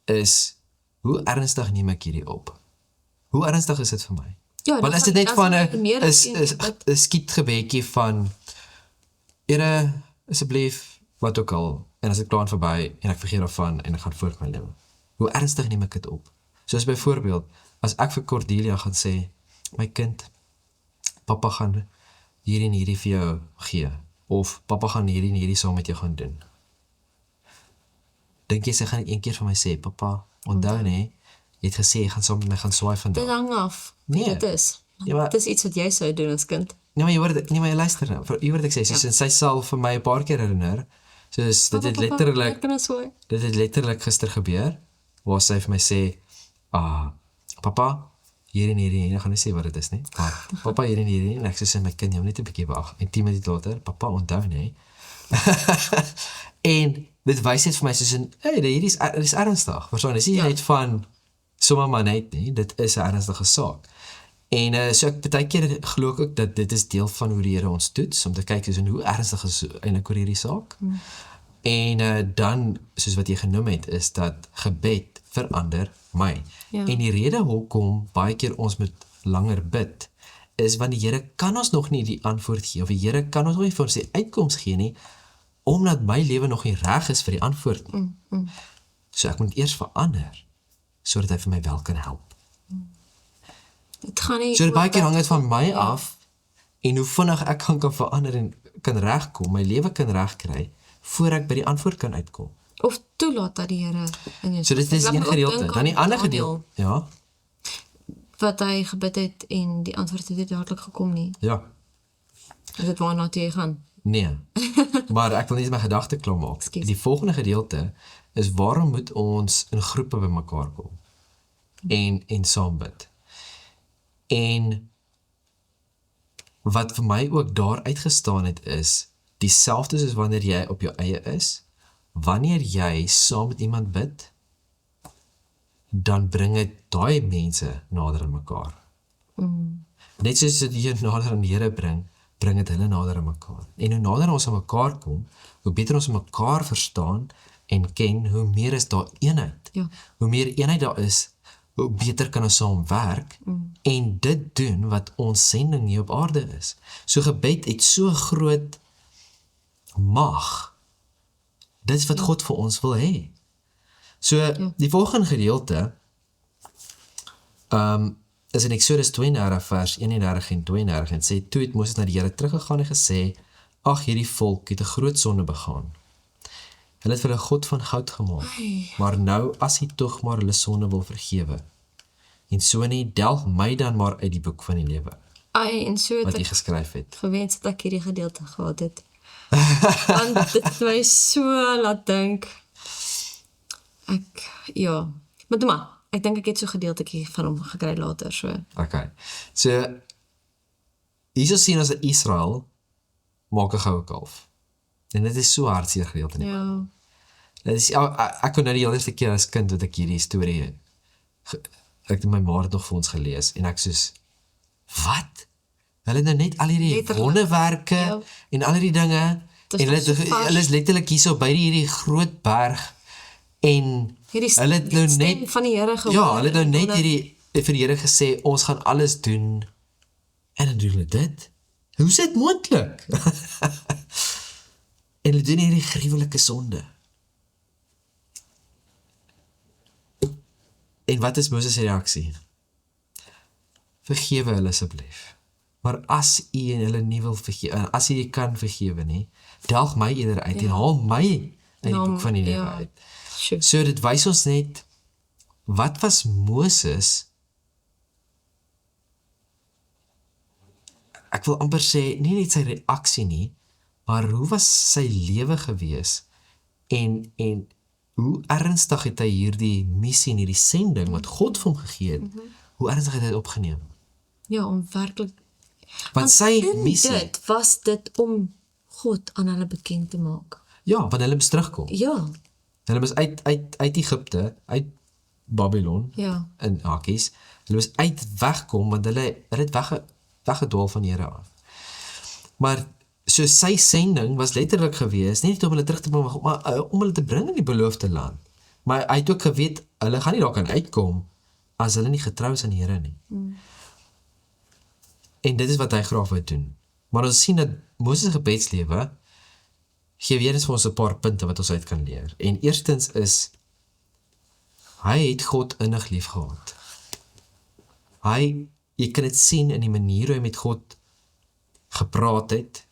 is, hoe ernstig neem ek hierdie op? Hoe ernstig is dit vir my? Ja, Want is dit net van 'n is skietgebedjie van Here, asseblief, wat ook al, en as dit klaar verby en ek vergeet daarvan en ek gaan voort my lewe. Hoe ernstig neem ek dit op? Soos byvoorbeeld, as ek vir Cordelia gaan sê, my kind, papa gaan hierdie en hierdie vir jou gee, of papa gaan hierdie en hierdie saam met jou gaan doen. Dink jy sy gaan een keer vir my sê, papa, onthou nee, jy het gesê jy gaan saam met my gaan swaai vandag. dit hang af. Nee. Dit is. Ja, maar- Dit is iets wat jy sou doen as kind. Nee, maar jy hoor dit, nee, maar jy luister nou, jy hoor wat ek sê, soos, en sy sal vir my 'n paar keer herinner, soos, dit het letterlik, dit het letterlik gister gebeur, waar sy vir my sê, papa, hier en hierdie, ek gaan nie sê wat dit is nie, maar papa hier en hierdie, en ek sê my kind, jy moet net 'n bietjie wag, en 10 minute later, papa, onthou nie, en dit wys net vir my, soos in, hey, hierdie is ernstig, verstaan, dis nie net van, sommer maar net nie, dit is 'n ernstige saak. En so ek baie keer glo ek ook dat dit is deel van hoe die Here ons toets, om te kyk soos in hoe ernstig is eintlik oor hierdie saak. En dan, soos wat jy genoem het, is dat gebed verander my. Ja. En die rede hoekom baie keer ons moet langer bid, is want die Here kan ons nog nie die antwoord gee, of die Here kan ons nog nie vir ons die uitkoms gee nie, omdat my lewe nog nie reg is vir die antwoord nie. So ek moet eers verander, sodat hy vir my wel kan help. Dit gaan nie. So baie keer hang dit van my af, en hoe vinnig ek kan verander en kan regkom, my lewe kan regkry, voor ek by die antwoord kan uitkom. Of toelaat dat die Here in jou. So dit is Laat een my ook gedeelte. dink Dan die aan ander Daniël, gedeelte, ja, wat hy gebid het en die antwoord het nie dadelik gekom nie. ja, Is dit waarna toe jy gaan? nee. Maar ek wil net my gedagte klaar maak. Ekskuus. Die volgende gedeelte is, waarom moet ons in groepe bymekaar kom en saam bid? En wat vir my ook daar uitgestaan het is, dieselfde soos wanneer jy op jou eie is, wanneer jy saam met iemand bid, dan bring dit daai mense nader aan mekaar. Net soos dit jy nader aan die Here bring dit hulle nader aan mekaar. En hoe nader ons aan mekaar kom, hoe beter ons mekaar verstaan en ken, hoe meer is daar eenheid. Ja. Hoe meer eenheid daar is, hoe beter kan ons saam werk en dit doen wat ons sending hier op aarde is. So gebed het so groot mag. Dit is wat God vir ons wil hê. So, die volgende gedeelte is in Exodus 32 vers 31 en 32 en sê, toe het Moses na die Here teruggegaan en gesê, ag, hierdie volk het 'n groot sonde begaan. Hulle het vir 'n God van goud gemaak, maar nou as hy tog maar hulle sonde wil vergewe. En so nie, delg my dan maar uit die boek van die lewe, En so wat het hy ek geskryf het. gewens dat ek hierdie gedeelte gehad het. Want dit het my so laat dink. Maar ek dink ek het so gedeeltetjie van hom gekry later, so. Okay. So, hierso sien ons dat Israel maak 'n goue kalf. En dit is so hartseer gedeelte nie. Ja. Dit is, ek kon nou die eerste keer as kind wat ek hierdie storie, ek het my ma het nog vir ons gelees, en ek soos, wat? Hulle het nou net al hierdie Letterlik. wonderwerke, en al hierdie dinge, Dit en is so vars. hulle is letterlik hier so by hierdie groot berg, en Hierdie hulle het nou stem net, van die Here gehoor. ja, hulle het nou net en hierdie, vir die Here gesê, ons gaan alles doen, en dan doen hulle dit. Hoe is dit moontlik? En hulle doen hierdie gruwelike sonde. En wat is Moses se reaksie? Vergewe hulle asseblief. Maar as u en hulle nie wil vergewe, as u kan vergewe nie, delg my eerder uit en haal my uit die boek van die lewe uit. Sjoe. So dit wys ons net, wat was Moses, ek wil amper sê, nie net sy reaksie nie, maar hoe was sy lewe gewees, en hoe ernstig het hy hierdie missie en hierdie sending, wat God vir hom gegee het, hoe ernstig het hy dit opgeneem? Ja, om werklik. Want sy in missie, dit was dit om God aan hulle bekend te maak. ja, want hulle moes terugkom. Ja, Hulle moes uit Egipte, uit Babylon, ja. in hakies, hulle moes wegkom, want hulle het weggedwaal van die Here af. Maar, so sy sending was letterlik gewees, nie net om hulle terug te bring, maar om hulle te bring in die beloofde land. Maar hy het ook geweet, hulle gaan nie daar kan uitkom, as hulle nie getrou is aan die Here nie. En dit is wat hy graag wil doen. Maar ons sien dat Moses gebedslewe, gee weer eens vir ons 'n paar punte wat ons uit kan leer. En eerstens is, hy het God innig lief gehad. Jy kan dit sien in die manier hoe hy met God gepraat het,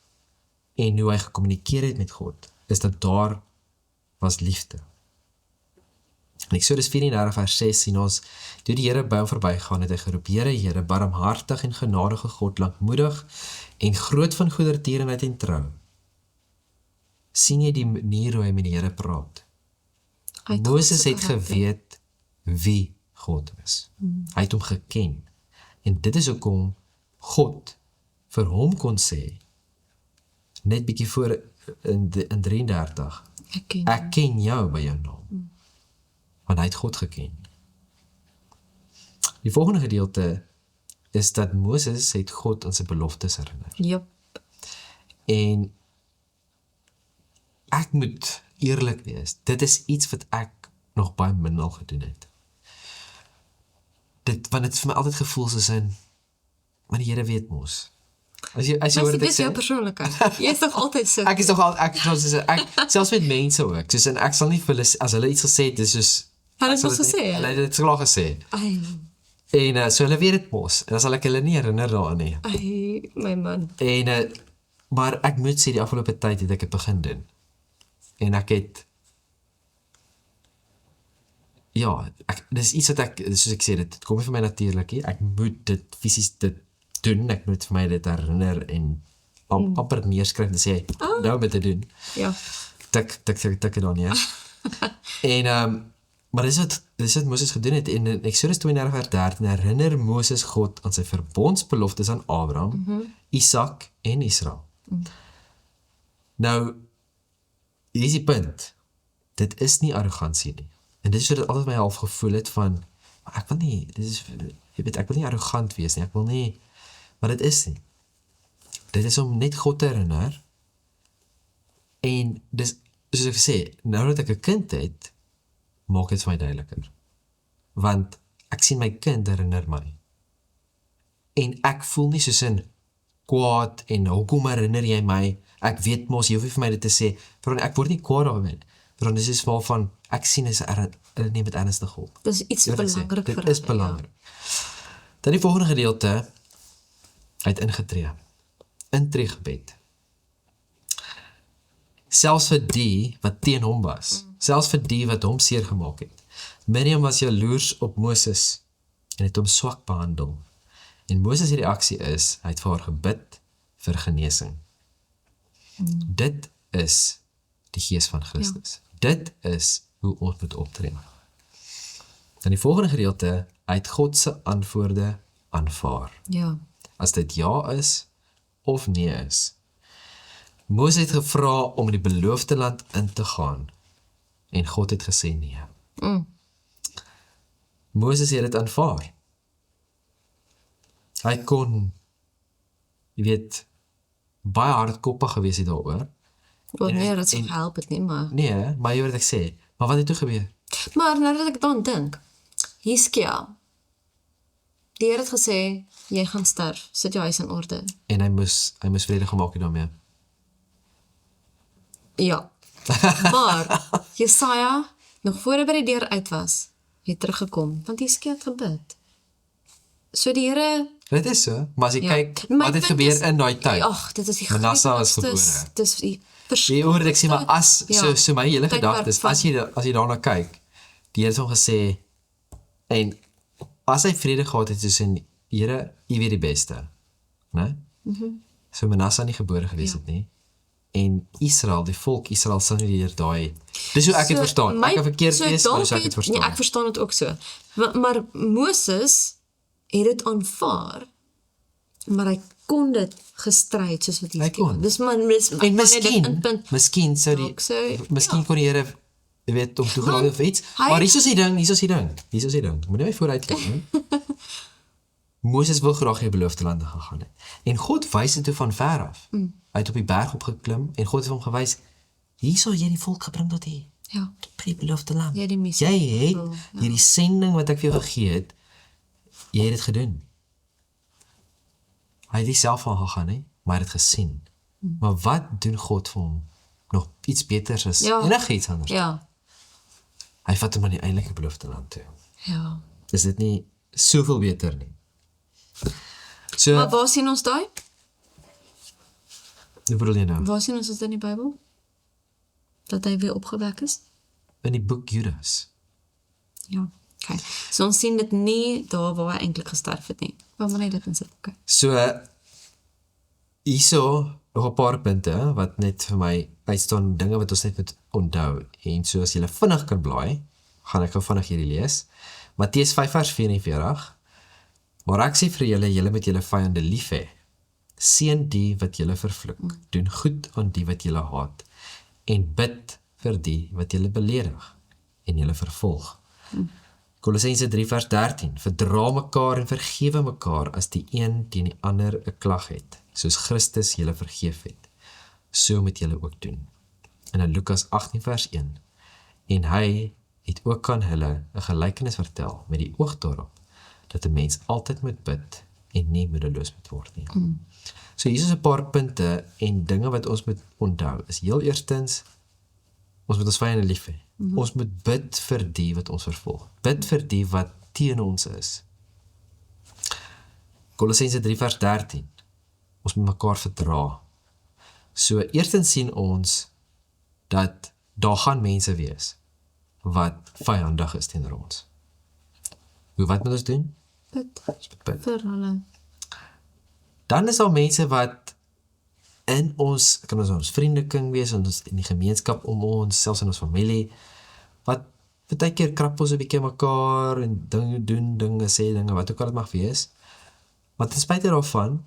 en hoe hy gekommunikeer het met God, is dat daar was liefde. En Exodus 34 vers 6 sien ons, toe die Here by hom verbygaan het hy geroep, Here, barmhartig en genadige God, lankmoedig en groot van goedertierenheid en trou. Sien jy die manier hoe hy met die Here praat? Hy het Moses God se het karakter. geweet wie God is. Hy het hom geken. En dit is hoekom God vir hom kon sê, net bietjie voor in 33, ek ken jou by jou naam. Want hy het God geken. Die volgende gedeelte is dat Moses het God aan sy beloftes herinner. Jep. En ek moet eerlik wees, dit is iets wat ek nog baie min al gedoen het. Want het vir my altyd gevoel soos in, maar die Here weet mos. As jy hoor Dit dit is jou sê, persoonlikheid. Jy is toch altyd so. ek is nog al, selfs met mense ook, soos en ek sal nie vir hulle, as hulle iets gesê het, dis soos, Hulle het ek sal mos dit nie- gesê, Hulle het dit klaar gesê. En so hulle weet dit mos, en dan sal ek hulle nie herinner daaraan nie. Ai, my man. En, maar ek moet sê, die afgelope tyd het ek het begin doen. En ek het, ja, dis iets wat ek, soos ek sê, dit kom nie vir my natuurlijk nie, ek moet dit fisies dit doen, ek moet vir my dit herinner en amper neerskryf en sê, nou met te doen. Ja. Tik het dan, ja. En, Maar dis wat Moses gedoen het. En in Exodus 32:13 herinner Moses God aan sy verbondsbeloftes aan Abraham, Isak en Israel. Nou, hier is die punt. Dit is nie arrogansie nie. En dit is wat dit altyd my half gevoel het van, maar ek wil nie, jy weet, ek wil nie arrogant wees nie, ek wil nie, maar dit is nie. Dit is om net God te herinner, en dis, soos ek sê, nou dat ek 'n kind het, maak dit vir my duideliker. Want ek sien my kind herinner my. En ek voel nie soos in kwaad en hoekom herinner jy my? Ek weet mos, jy hoef nie vir my dit te sê, want ek word nie kwaad daaroor nie. Want dit is wel van, ek sien is hulle neem dit ernstig op. Dis iets belangrik vir Dit is hulle, belangrik. Dan die volgende gedeelte, hy het ingetree. Intreegebed. Selfs vir die wat teen hom was, selfs vir die wat hom seer gemaak het. Miriam was jaloers op Moses en het hom swak behandel. En Moses se reaksie is, hy het vir haar gebid vir genesing. Dit is die gees van Christus. Dit is hoe ons moet optree. Dan die volgende gedeelte, hy het God se antwoorde aanvaar. Ja. As dit ja is of nee is. Moses het gevra om in die beloofde land in te gaan en God het gesê nee. Moses het dit aanvaar. Hy kon, jy weet, baie hardkoppig gewees het daaroor. Wel nee, dat sal help het nie, maar... Nee, maar jy weet wat ek sê. Maar wat het toe gebeur? Maar nou dat ek dan dink, Hiskia, die Here het gesê, jy gaan sterf, sit jou huis in orde. En hy moes vrede gemaak het daarmee. Ja. Maar, Jesaja, nog voor hy by die deur uit was, het teruggekom, want Hiskia het gebid. So die Here... Dit is so, maar as jy kyk, My wat het punt gebeur is- in daai tyd? Ag, dit is die Manasseh was grootste- gebore. Dis die Jy hoor ek sê, maar as, Ja. so my hele Tydperk gedagte is, van- as jy daarna kyk, die Here het hom gesê, en as hy vrede gehad het tussen, Here, U weet die beste, né? So Manasseh nie gebore gewees het nie, en Israel, die volk Israel sal nie deur daai, dis hoe ek het verstaan, ek kan verkeerd wees, maar dis hoe ek het verstaan. Nee, ek verstaan het ook so. Maar Moses het dit aanvaar, maar hy kon dit gestryd soos wat Hy Hiskia. kon. Dis maar En miskien sou die, Dalk sou- miskien kon die Here, jy weet, om toegelaat of iets, hy- maar hier is die ding, moet nie my vooruit kom, nie. Moses wil graag die beloofde land gegaan het. En God wys dit toe van ver af. Hy het op die berg opgeklim en God het hom gewys, hier sal jy die volk gebring tot hier. Ja. By die beloofde land. Jy die missie Jy het vervul, hierdie sending wat ek vir jou gegee het, jy het dit gedoen. Hy het nie self aan gegaan nie, maar hy het dit gesien. Maar wat doen God vir hom? Nog iets beters as enigiets anders. Ja. Hy vat hom aan die eintlike beloofde land toe. Ja. Is dit nie soveel beter nie? So, Maar waar sien ons daai? hoe bedoel jy nou? Waar sien ons dit in die Bybel? Dat hy weer opgewek is? In die boek Judas. Ja. Okay. So ons sien dit nie daar waar hy eintlik gesterf het nie. Waar moet hy dit insit? Okay. So, hierso nog 'n paar punte wat net vir my uitstaan, dinge wat ons net moet onthou. En so as jy vinnig kan blaai, gaan ek gou vinnig hierdie lees. Matteus 5:44. Maar ek sê vir julle moet julle vyande lief hê. Seën die wat julle vervloek. Doen goed aan die wat julle haat. En bid vir die wat julle beledig en julle vervolg. Kolossense 3:13. Verdra mekaar en vergewe mekaar as die een teen die ander 'n klag het, soos Christus julle vergeef het. So moet julle ook doen. En in Lukas 18:1. En hy het ook aan hulle 'n gelykenis vertel met die oog daarop dat 'n mens altyd moet bid en nie moedeloos moet word nie. So hier is 'n paar punte en dinge wat ons moet onthou. Is heel eerstens, ons moet ons vyande lief hê. Ons moet bid vir die wat ons vervolg. Bid vir die wat teen ons is. Kolossense 3:13. Ons moet mekaar verdra. So eerstens sien ons dat daar gaan mense wees wat vyandig is teenoor ons. Wat moet ons doen? Bid Bid. vir hulle. Dan is daar mense wat in ons, kan ons vriendekring wees, in die gemeenskap om ons, selfs in ons familie, wat Partykeer krap ons 'n bietjie mekaar en doen dinge, sê dinge, wat ook al dit mag wees. Maar ten spyte daarvan,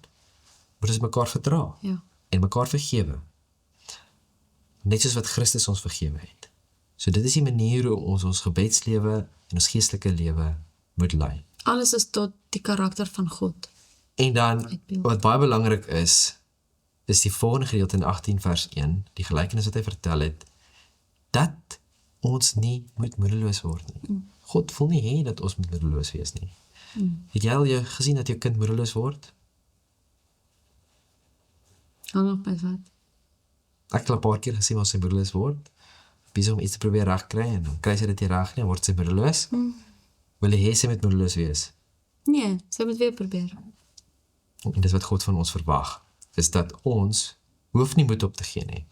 moet ons mekaar verdra Ja. en mekaar vergewe. Net soos wat Christus ons vergewe het. So dit is die manier hoe ons gebedslewe en ons geestelike lewe moet lei. Alles is tot die karakter van God. En dan, Uitbeeld. wat baie belangrik is die volgende gedeelte in 18 vers 1, die gelykenis wat hy vertel het, dat ons nie moet moedeloos word nie. God wil nie hê dat ons moet moedeloos wees nie. Het jy al gesien dat jou kind moedeloos word? Hang op met wat? Ek het al 'n paar keer gesien as sy moedeloos word, besig om iets te probeer regkry en dan kry sy dit nie reg nie, word sy moedeloos. Wil jy hê sy moet moedeloos wees? Nee, sy moet weer probeer. En dis wat God van ons verwag, is dat ons hoef nie moed op te gee nie.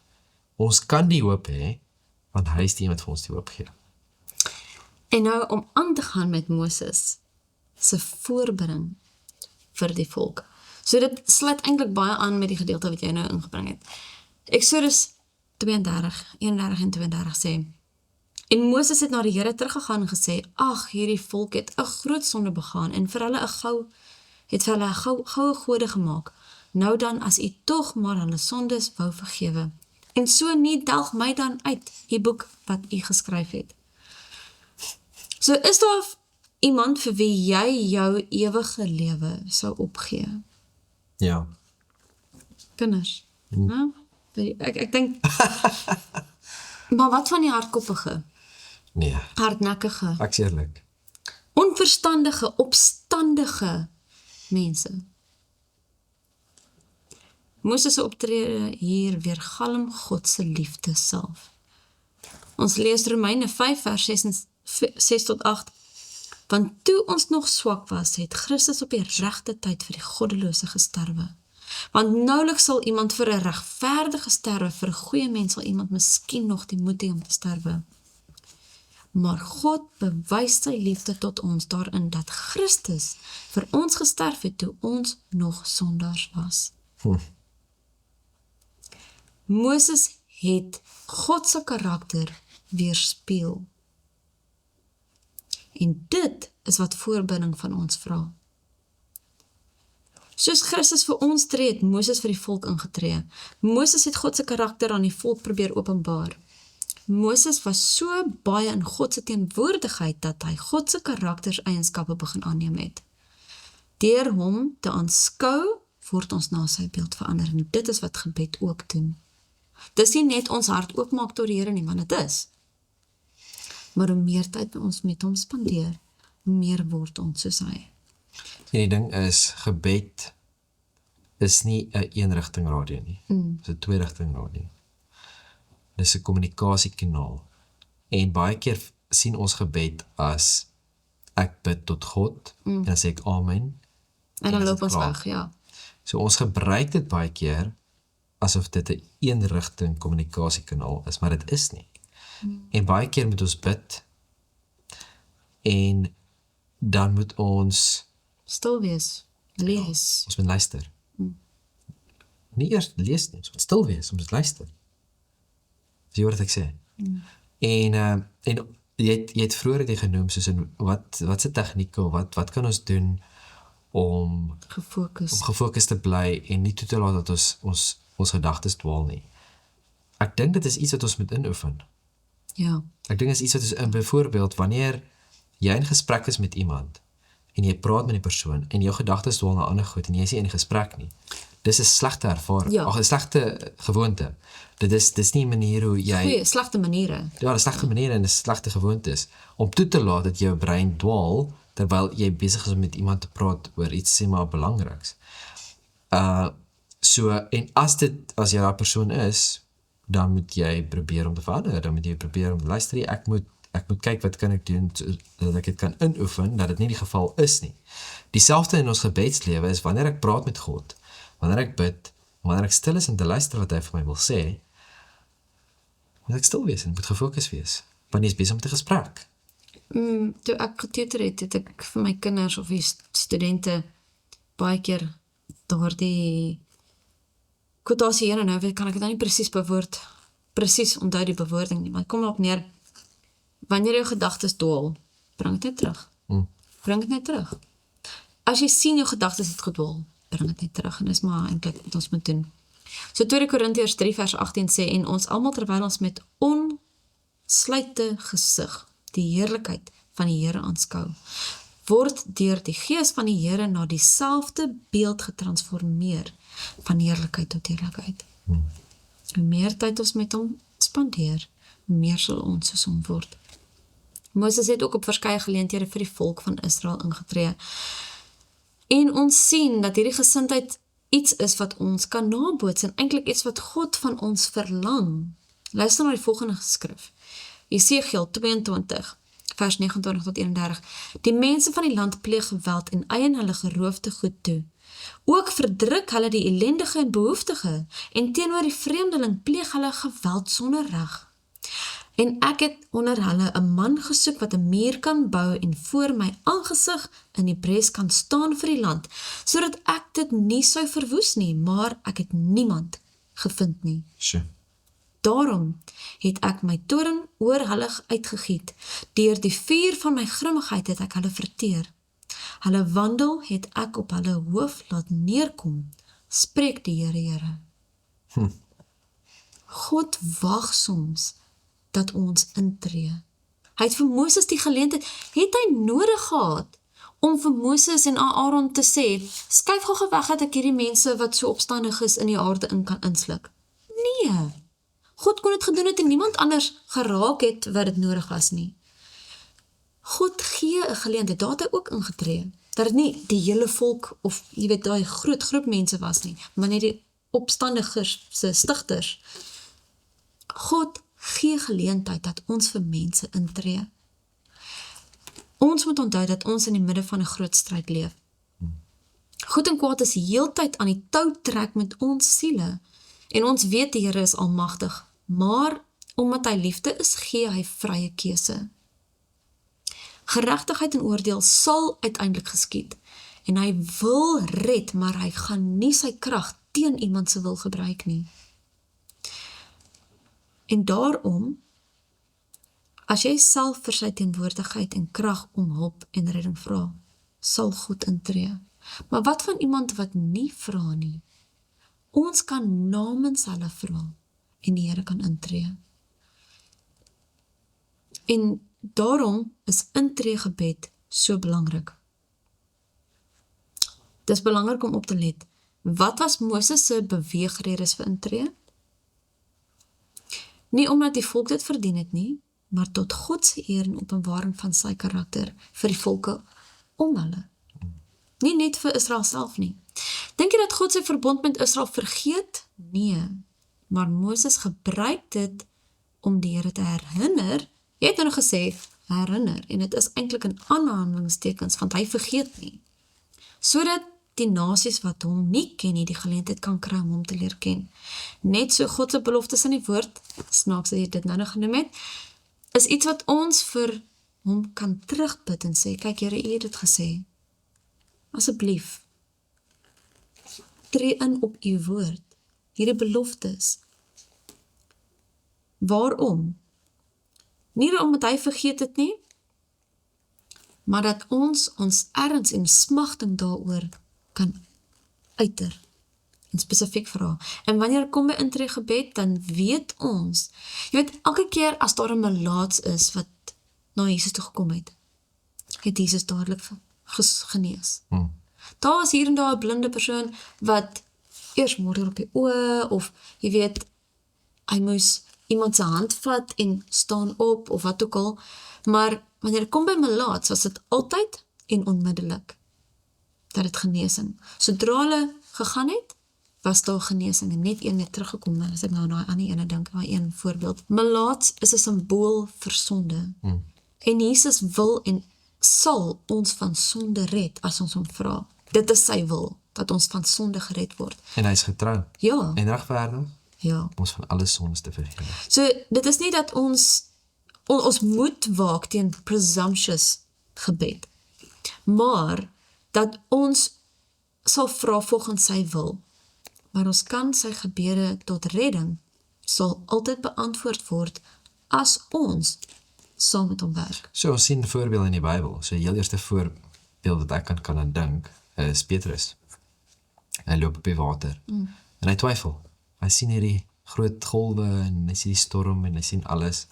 Ons kan die hoop hê, want hy is die een wat vir ons die hoop gee. En nou om aan te gaan met Moses se voorbring vir die volk. So dit sluit eintlik baie aan met die gedeelte wat jy nou ingebring het. Exodus 32, 31 en 32 sê, en Moses het na die Here teruggegaan en gesê, ag, hierdie volk het 'n groot sonde begaan en vir hulle 'n goue gode gemaak. Nou dan, as u tog maar hulle sondes wou vergewe, en so nie, delg my dan uit die boek wat u geskryf het. So is daar iemand vir wie jy jou ewige lewe sou opgee? Ja. Kinders. Nou, ek dink, maar wat van die hardkoppige, Nee, hardnekkige, ek is eerlik. onverstandige, opstandige mense? Moses se optrede hier weergalm God se liefde self. Ons lees Romeine 5 vers 6 tot 8. Want toe ons nog swak was, het Christus op die regte tyd vir die goddelose gesterwe. Want nouliks sal iemand vir 'n regverdige sterwe, vir 'n goeie mens sal iemand miskien nog die moed hê om te sterwe. Maar God bewys sy liefde tot ons daarin dat Christus vir ons gesterf het toe ons nog sondaars was. Moses het God se karakter weerspieël. En dit is wat voorbinding van ons vra. Soos Christus vir ons tree, het Moses vir die volk ingetree. Moses het God se karakter aan die volk probeer openbaar. Moses was so baie in God se teenwoordigheid dat hy God se karakterseienskappe begin aanneem het. Deur hom te aanskou, word ons na sy beeld verander. En dit is wat gebed ook doen. Dis nie net ons hart oopmaak tot die Here nie, want dit is. Maar hoe meer tyd ons met hom spandeer, hoe meer word ons soos hy. En die ding is, gebed is nie 'n eenrigting radio nie. Dis 'n tweerigting radio. Dis 'n kommunikasiekanaal. En baie keer sien ons gebed as ek bid tot God, en dan sê ek amen. En dan is loop dit ons klaar. weg, ja. So ons gebruik dit baie keer asof dit 'n eenrigting kommunikasiekanaal is, maar dit is nie. En baie keer moet ons bid en dan moet ons Stil wees, lees. ons moet luister. Nie eers lees nie, ons moet stil wees, ons moet luister. Dis wat ek sê. En jy het vroeër dit genoem, soos in wat se tegnieke of wat kan ons doen om gefokus te bly en nie toe te laat dat ons gedagtes dwaal nie. Ek dink dit is iets wat ons moet inoefen. Ja. Ek dink dit is iets wat ons, byvoorbeeld, wanneer jy in gesprek is met iemand en jy praat met die persoon en jou gedagtes dwaal na ander goed en jy is nie in die gesprek nie. Dis 'n slegte ervaring, Ja. 'n slegte gewoonte. Dis nie 'n manier hoe jy Goeie, slegte maniere. Ja, dis slegte maniere en dis slegte gewoontes om toe te laat dat jou brein dwaal terwyl jy besig is om met iemand te praat oor iets sê maar belangriks. So en as jy daai persoon is, dan moet jy probeer om te verander, dan moet jy probeer om te luister. Ek moet kyk wat kan ek doen dat ek dit kan inoefen, dat dit nie die geval is nie. Dieselfde in ons gebedslewe is wanneer ek praat met God, wanneer ek bid, wanneer ek stil is en te luister wat hy vir my wil sê, moet ek stil wees en moet gefokus wees. Want jy is besig met 'n gesprek. Toe ek getutor het ek vir my kinders of die studente baie keer daardie kwotasie hier en nou, kan ek dit nou nie presies onthou die bewoording nie, maar ek kom op neer, wanneer jou gedagtes dwaal, bring dit net terug. Bring dit net terug. As jy sien jou gedagtes het gedwaal, bring dit net terug, en dis maar eintlik wat ons moet doen. So 2 Korintiërs 3 vers 18 sê, en ons almal terwyl ons met onsluite gesig die heerlikheid van die Here aanskou, word deur die Gees van die Here na dieselfde beeld getransformeer, van heerlikheid tot heerlikheid. Hoe meer tyd ons met hom spandeer, hoe meer sal ons soos hom word. Moses het ook op verskeie geleenthede vir die volk van Israel ingetree. En ons sien dat hierdie gesindheid iets is wat ons kan naboots en eintlik iets wat God van ons verlang. Luister na die volgende geskrif. Jesegiel 22 vers 29 tot 31. Die mense van die land pleeg geweld en eien hulle geroofde goed toe. Ook verdruk hulle die ellendige en behoeftige en teenoor die vreemdeling pleeg hulle geweld sonder reg. En ek het onder hulle 'n man gesoek wat 'n muur kan bou en voor my aangesig in die bres kan staan vir die land, sodat ek dit nie sou verwoes nie, maar ek het niemand gevind nie. Sjoe. Daarom het ek my toorn oor hulle uitgegiet. Deur die vuur van my grimmigheid het ek hulle verteer. Hulle wandel het ek op hulle hoof laat neerkom, spreek die Here. God wag soms dat ons intree. Hy het vir Moses die geleentheid, het hy nodig gehad om vir Moses en Aaron te sê, skuif gou weg dat ek hierdie mense wat so opstandig is in die aarde in kan insluk. Nee, God kon dit gedoen het en niemand anders geraak het wat dit nodig was nie. God gee 'n geleentheid, daar het hy ook ingetree, dat dit nie die hele volk of jy weet daai groot groep mense was nie, maar net die opstandigers se stigters. God gee geleentheid dat ons vir mense intree. Ons moet onthou dat ons in die midde van 'n groot stryd leef. Goed en kwaad is heeltyd aan die tou trek met ons siele. En ons weet die Here is almagtig, maar omdat hy liefde is, gee hy vrye keuse. Geregtigheid en oordeel sal uiteindelik geskied. En hy wil red, maar hy gaan nie sy krag teen iemand se wil gebruik nie. En daarom, as jy self vir sy teenwoordigheid en krag om hulp en redding vra, sal God intree. Maar wat van iemand wat nie vra nie? Ons kan namens hulle vra en die Here kan intree. En daarom is intree gebed so belangrik. Dis belangrik om op te let. Wat was Moses se beweegredes vir intree? Nie omdat die volk dit verdien het nie, maar tot God se eer en openbaring van sy karakter vir die volke om hulle. Nie net vir Israel self nie. Dink jy dat God sy verbond met Israel vergeet? Nee, maar Moses gebruik dit om die Here te herinner. Jy het nou gesê, herinner, en dit is eintlik 'n aanhalingstekens, want hy vergeet nie. Sodat die nasies wat hom nie ken nie, die geleentheid kan kry om hom te leer ken. Net so God se beloftes in die woord, snaaks dat jy dit nou genoem het, is iets wat ons vir hom kan terugbid en sê, kyk Here, U het dit gesê. Asseblief, tree in op U woord, hierdie beloftes. Waarom? Nie omdat hy vergeet het nie, maar dat ons erns en smagting daaroor kan uiter en spesifiek vra. En wanneer kom by intree gebed, dan weet ons, jy weet, elke keer as daar 'n melaats is wat na Jesus toe gekom het Jesus dadelik genees. Daar was hier en daar 'n blinde persoon wat eers modder op die oë, of jy weet, hy moes iemand se hand vat en staan op, of wat ook al, maar wanneer dit kom by melaats, was dit altyd en onmiddellik dat dit genesing. Sodra hulle gegaan het, was daar genesing, en net een het teruggekom, as ek nou na die ene dink, maar een voorbeeld. Melaats is 'n simbool vir sonde, en Jesus wil en sal ons van sonde red, as ons hom vra. Dit is sy wil, dat ons van sonde gered word. En hy is getrou. Ja. En regverdig. Ja. Ons van alle sondes te vergewe. So, dit is nie dat ons moet waak teen presumptuous gebed, maar dat ons sal vra volgens sy wil, maar ons kan sy gebede tot redding sal altyd beantwoord word as ons saam met hom werk. So ons sien voorbeelde in die Bybel. So die heel eerste voorbeeld wat ek kan aan dink, is Petrus. Hy loop op die water. En hy twyfel. Hy sien hierdie groot golwe en hy sien die storm en hy sien alles.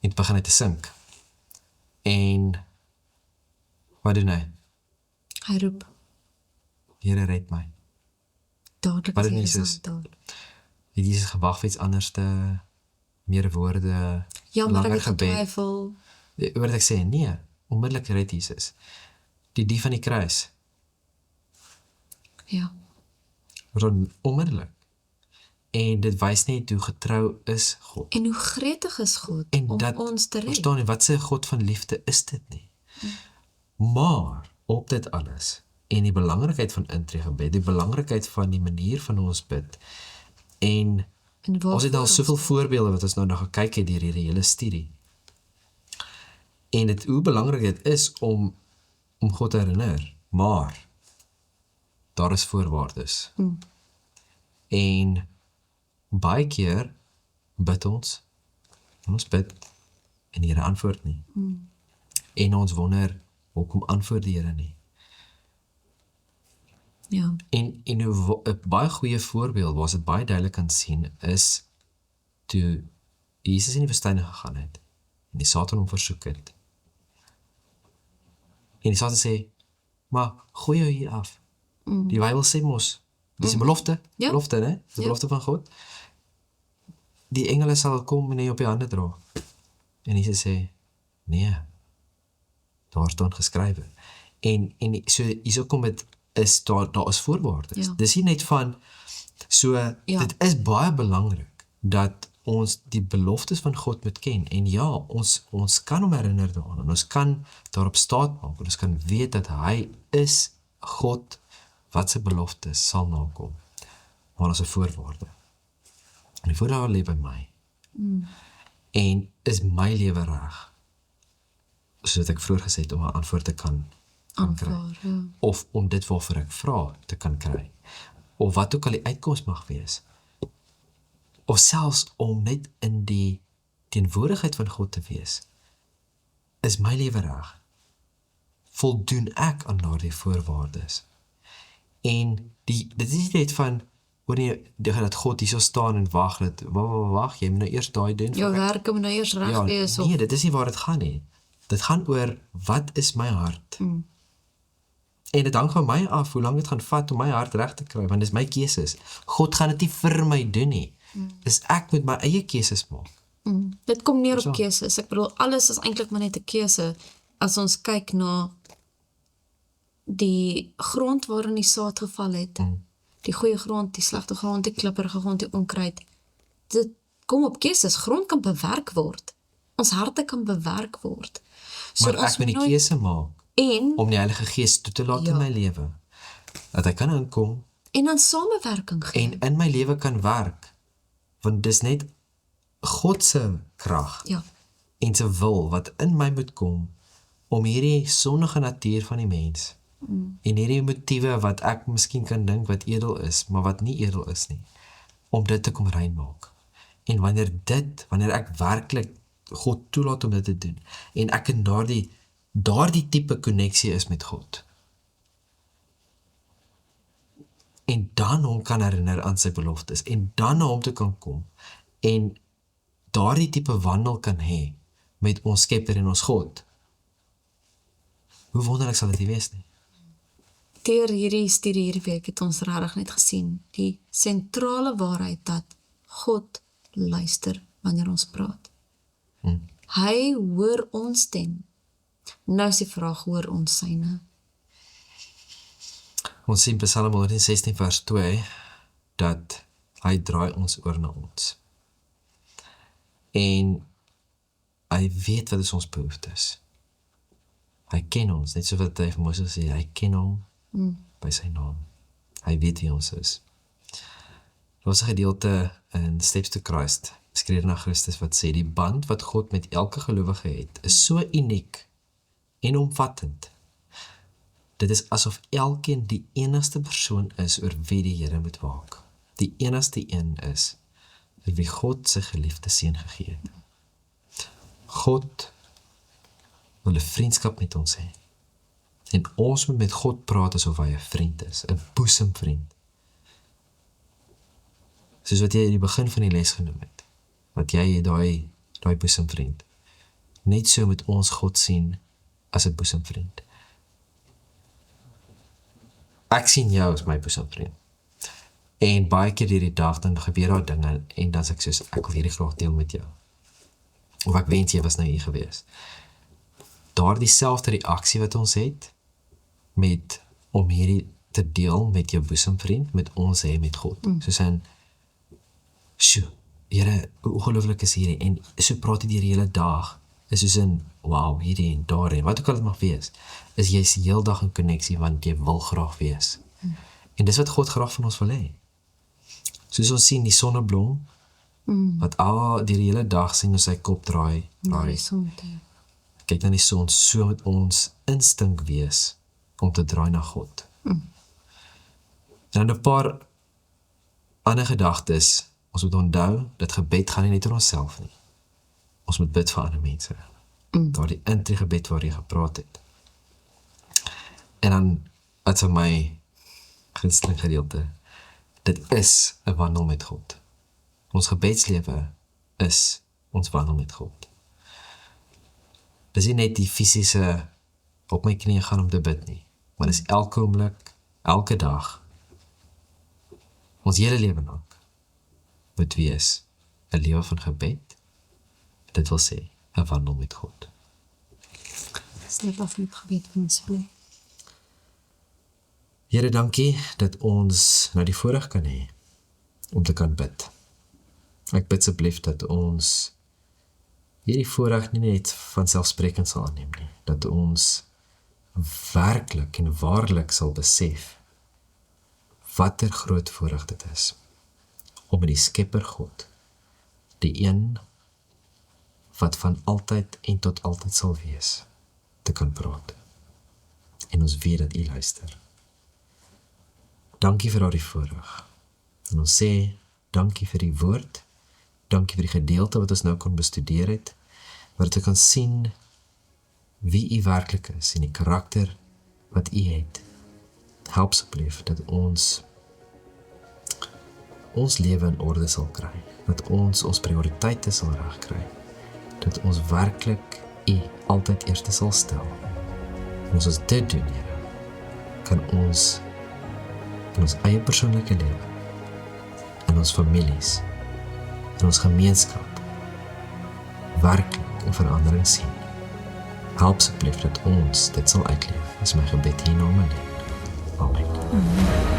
En het begin hy te sink. En wat doen hy? Hy roep, Here red my. dadelik Wat is doen hierdie Jesus? saam daar. Het Jesus gewag vir iets anders te, meer woorde, Ja, maar langer ek het gebed. getwyfel. Wat ek sê, nee, onmiddellik red Jesus. Die van die kruis, Ja, onmiddellik. En dit wys net hoe getrou is God. en hoe gretig is God En om dat, ons te red. verstaan jy, wat se God van liefde is dit nie? Maar, op dit alles, en die belangrikheid van intreegebed, die belangrikheid van die manier van ons bid, en En ons het al waarvoor soveel voorbeelde wat ons nou gekyk het deur hierdie hele studie. En hoe belangrik dit is om God te herinner, maar daar is voorwaardes. En baie keer bid ons, en ons bid, en die Here antwoord nie. En ons wonder, hoekom antwoord die Here nie? Ja, En 'n baie goeie voorbeeld waar ons dit baie duidelik kan sien is toe Jesus in die woestyn gegaan het en die Satan hom versoek het. En die Satan sê, maar gooi jou hier af. Die Bybel sê mos, dis 'n belofte, Ja. belofte, né? Dis 'n Ja. belofte van God. Die engele sal kom en jy op die hande dra. En Jesus sê, nee, daar staan geskrywe. En so hierso kom dit is daar is voorwaardes. Ja. Dis nie net van so dit is baie belangrik dat ons die beloftes van God moet ken. En ja, ons kan hom herinner daaraan en ons kan daarop staat maak en ons kan weet dat hy is God wat sy beloftes sal nakom. Maar ons 'n voorwaarde. En die voorwaarde lê by my. En is my lewe reg? Soos ek vroeër gesê het om 'n antwoord te kan kry. aanvaar. Ja. Of om dit waarvoor ek vra te kan kry. Of wat ook al die uitkoms mag wees. Of selfs om net in die teenwoordigheid van God te wees. Is my lewe reg? Voldoen ek aan daardie voorwaardes? En dit is nie net van dat God hierso staan en wag, jy moet nou eers daai doen. Jou werke moet nou eers reg wees. Nee, dit is nie waar dit gaan nie. Dit gaan oor, wat is my hart? En dit hang van my af, hoe lank dit gaan vat om my hart reg te kry, want dis my keuses. God gaan dit nie vir my doen nie. Dis ek moet my eie keuses maak. Dit kom neer op keuses. Ek bedoel, alles is eintlik maar net 'n keuse. As ons kyk na die grond waarin die saad geval het, die goeie grond, die slegte grond, die klipperige grond, die onkruid, dit kom op keuses. Grond kan bewerk word. Ons harte kan bewerk word. Maar ek moet die keuse maak om die Heilige Gees toe te laat in my lewe. Dat hy kan inkom en dan samewerking gee. en in my lewe kan werk. Want dis net God se krag en se wil wat in my moet kom om hierdie sondige natuur van die mens en hierdie motiewe wat ek miskien kan dink wat edel is, maar wat nie edel is nie, om dit te kom rein maak. En wanneer ek werklik God toelaat om dit te doen en ek in daardie tipe konneksie is met God. En dan hom kan herinner aan sy beloftes en dan na hom toe kan kom en daardie tipe wandel kan hê met ons Skepper en ons God. Hoe wonderlik sal dit nie wees nie? Deur hierdie studie hierdie week het ons regtig net gesien die sentrale waarheid dat God luister wanneer ons praat. Hy hoor ons stem. Nou is die vraag, hoor ons syne? Ons sien Psalm 116 vers 2 dat hy draai ons oor na ons. En hy weet wat is ons behoeftes. Hy ken ons, net so wat hy vir Moses sê, hy ken hom by sy naam. Hy weet wie ons is. Daar is 'n gedeelte in Steps to Christ, beskryf na Christus, wat sê, die band wat God met elke gelowige het, is so uniek en omvattend. Dit is asof elkeen die enigste persoon is oor wie die Here moet waak. Die enigste een is, wie God sy geliefde seun gegee het. God wil 'n vriendskap met ons hê. En ons moet met God praat asof hy 'n vriend is, 'n boesemvriend. Soos wat jy in die begin van die les genoem het, wat jy het daai boesemvriend. Net so moet ons God sien as 'n boesemvriend. Ek sien jou as my boesemvriend. En baie keer hierdie dag dan gebeur daar dinge en dan sê ek soos, ek wil hierdie graag deel met jou. Of ek wens jy was nou hier gewees. Daardie selfde reaksie wat ons het, om hierdie te deel met jou boesemvriend, met ons hê met God. Soos in, sjoe, Here, hoe ongelooflik is hierdie, en so praat hy die hele dag, is soos in, wow, hierdie en daar en, wat ook al het mag wees, is jy die hele dag in connectie, want jy wil graag wees. En dis wat God graag van ons wil hê. Soos ons sien, die sonneblom, wat al die hele dag sien ons sy kop draai, kyk na die son, so moet ons instink wees, om te draai na God. En dan 'n paar ander gedagtes, ons moet onthou, dat gebed gaan nie net oor onsself nie. Ons moet bid vir ander mense. Daar die intree-gebed waar jy gepraat het. En dan, uit vir my gunsteling gedeelte, dit is 'n wandel met God. Ons gebedslewe is ons wandel met God. Dis nie net die fisiese op my knieë gaan om te bid nie, maar dis elke oomblik, elke dag, ons hele lewe lank, moet wees 'n lewe van gebed. Dit wil sê, 'n wandel met God. Sluit af met gebed vir ons bly. Here, dankie dat ons nou die voorreg kan hê om te kan bid. Ek bid asseblief dat ons hierdie voorreg nie net vanselfsprekend sal aanneem nie, dat ons werklik en waarlik sal besef watter groot voorreg dit is om met die Skepper God, die een wat van altyd en tot altyd sal wees, te kan praat. En ons weet dat U luister. Dankie vir daardie voorreg. En ons sê, dankie vir die woord, dankie vir die gedeelte wat ons nou kon bestudeer het, waar te kan sien wie U werklik is en die karakter wat U het. Help asseblief dat ons lewe in orde sal kry, dat ons prioriteite sal regkry, dat ons werklik U altyd eerste sal stel. En as ons dit doen, Here, kan ons in ons eie persoonlike lewe, in ons families, in ons gemeenskap, werklik 'n verandering sien. Help asseblief dat ons dit sal uitleef, is my gebed hier na my. Amen.